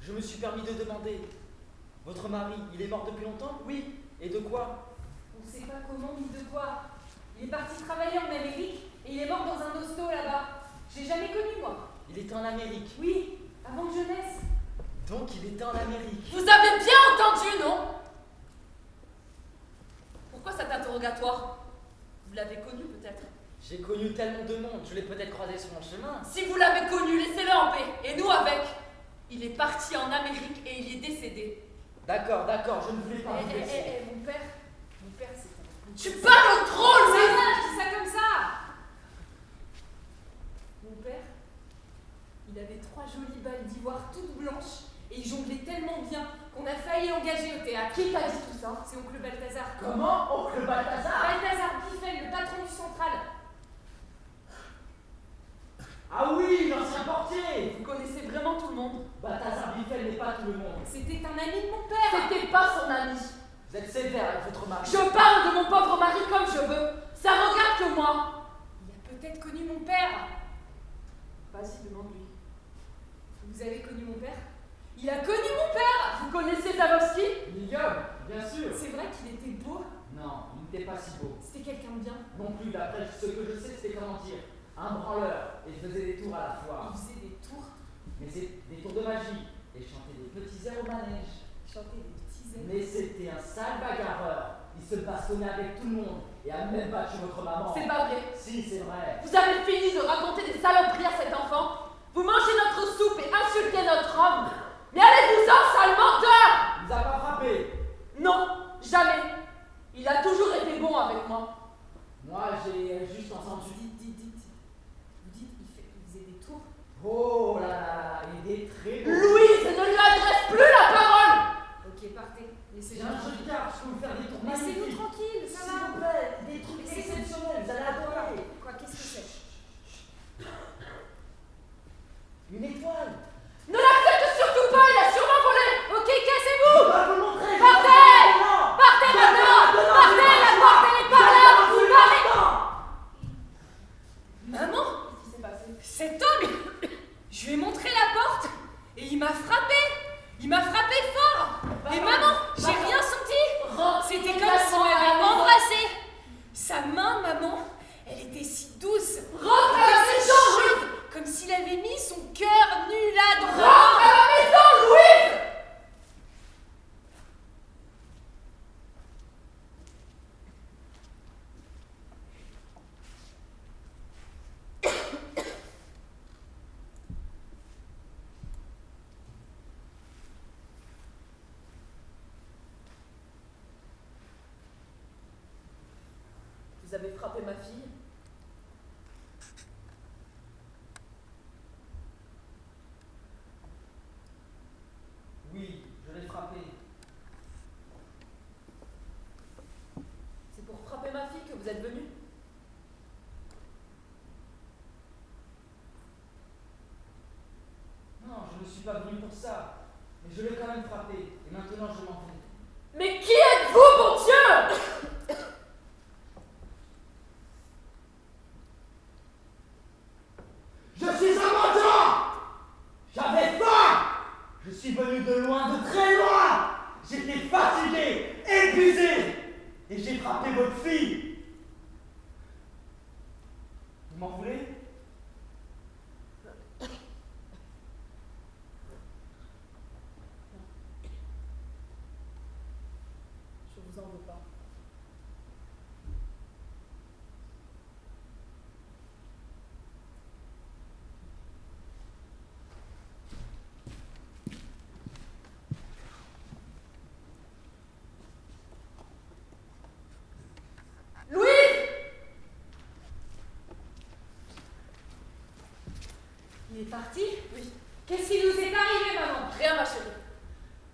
Je me suis permis de demander. Votre mari, il est mort depuis longtemps? Oui, Et de quoi? On sait pas comment ni de quoi. Il est parti travailler en Amérique et il est mort dans un hosto là-bas. J'ai jamais connu, moi. Il était en Amérique. Oui, avant que je naisse. Donc il était en Amérique. vous avez bien entendu, non? Pourquoi cet interrogatoire? Vous l'avez connu peut-être? J'ai connu tellement de monde, je l'ai peut-être croisé sur mon chemin. Si vous l'avez connu, laissez-le en paix. Et nous avec. Il est parti en Amérique et il y est décédé. D'accord, je ne voulais pas vous Eh, blesser. mon père, c'est un... Tu parles trop, C'est Louise! ça, je dis ça comme ça. Mon père, il avait 3 jolies balles d'ivoire toutes blanches et il jonglait tellement bien qu'on a failli l'engager au théâtre. Qui t'a dit tout ça? C'est oncle Balthazar. Comment, oncle Balthazar? Balthazar Biffel, le patron du central. Ah oui, l'ancien portier. Vous connaissez vraiment tout le monde? Balthazar Biffel n'est pas tout le monde. C'était un ami de mon père. C'était pas son ami. Vous êtes sévère avec votre mari. Je parle de mon pauvre mari comme je veux. Ça regarde que moi. Il a peut-être connu mon père. Vas-y, demande-lui. Vous avez connu mon père? Il a connu mon père. Vous connaissez Zavovski? Guillaume, bien sûr. C'est vrai qu'il était beau. Non, il n'était pas si beau. C'était quelqu'un de bien. Non plus, d'après ce que je sais, c'était comment dire, un branleur, et il faisait des tours à la fois. Il faisait des tours, Mais c'est des tours de magie, et chantait des petits airs au manège. chantait des petits airs. Mais c'était un sale bagarreur. Il se bastonnait avec tout le monde, et a même battu votre maman. C'est pas vrai. Si, c'est vrai. Vous avez fini de raconter des saloperies à cet enfant. Vous mangez notre soupe et insultez notre homme. Mais allez-vous-en, sale menteur! Il vous a pas frappé. Non, jamais. Il a toujours été bon avec moi. Moi, j'ai juste entendu. Vous dites, il faisait des tours. Oh là là là, il est très beau. Louise, ne lui adresse plus la parole! Ok, partez. J'ai Laissez-moi un joli carte, je peux vous faire des tours Laissez-nous magnifiques. tranquille, ça S'il va. vous plaît, des trucs Laissez-nous- exceptionnels, vous allez adorer. Quoi, qu'est-ce que c'est? Une étoile. Ne l'accepte surtout pas, il a sûrement volé! Ok, cassez-vous. On va vous le montrer. Partez! Non. Partez maintenant. Partez, la porte elle est par là. Vous parlez. Maman, Qu'est-ce qui s'est passé? cet homme, je lui ai montré la porte et il m'a frappé. Il m'a frappé fort. Et maman, j'ai rien senti. C'était comme s'il m'avait embrassé. Sa main, maman, elle était si douce. Rentre à la maison, chaude, comme s'il avait mis son cœur nu là Rentre droit. à la maison, Louise! Vous avez frappé ma fille? vous êtes venu. Non, je ne suis pas venu pour ça. Mais je l'ai quand même frappé. Et maintenant, je m'en vais. Mais qui êtes-vous, mon Dieu? Je suis un mendiant! J'avais faim! Je suis venu de loin, de très loin! J'étais fatigué, épuisé! Et j'ai frappé votre fille! Vous m'en voulez? Je vous en veux pas. Il est parti? Oui. Qu'est-ce qui nous est arrivé, maman? Rien, ma chérie.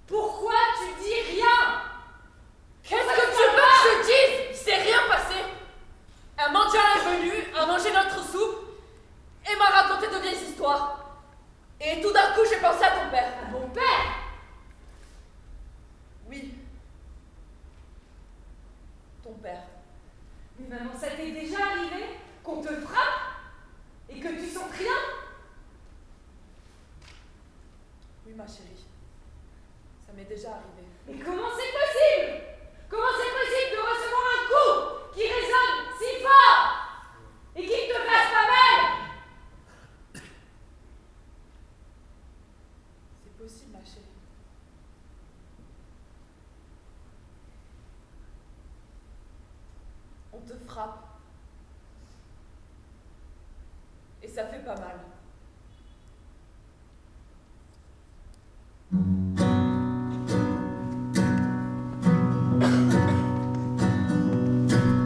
Pourquoi tu dis rien? Qu'est-ce que tu veux que je dise? Il s'est rien passé. Un mendiant est venu, a mangé notre soupe et m'a raconté de vieilles histoires. Et tout d'un coup, j'ai pensé à ton père. À mon père? Oui. Ton père. Mais maman, ça t'est déjà arrivé qu'on te frappe et que tu sentes rien? Oui, ma chérie. Ça m'est déjà arrivé. Mais comment c'est possible? Comment c'est possible de recevoir un coup qui résonne si fort et qui ne te fasse pas mal? C'est possible, ma chérie. On te frappe. Et ça fait pas mal.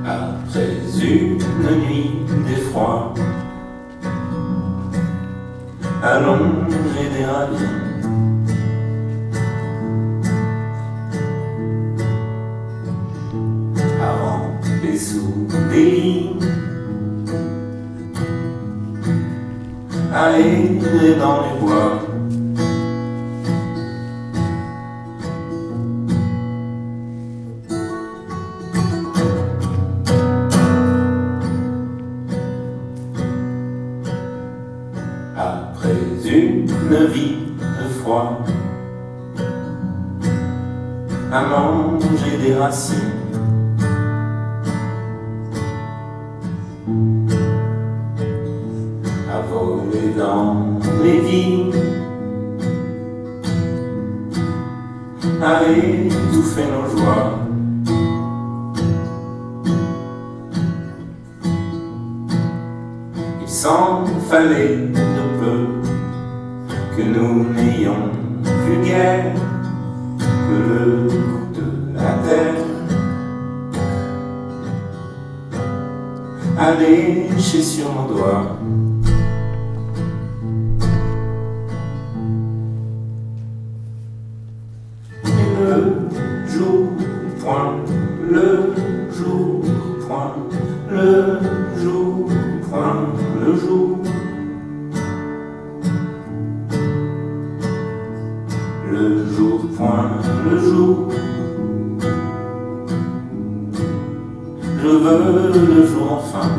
Après une nuit d'effroi, allongé des ravins, à ramper sous des lits, à errer dans les bois. Après une vie de froid, à manger des racines, à voler dans les vignes, à étouffer nos joies. Il s'en fallait de peu que nous n'ayons plus guère que le goût de la terre, à lécher sur nos doigts. Et le jour point, le jour point, le jour point, le jour. Le jour point, le jour. Je veux le jour enfin.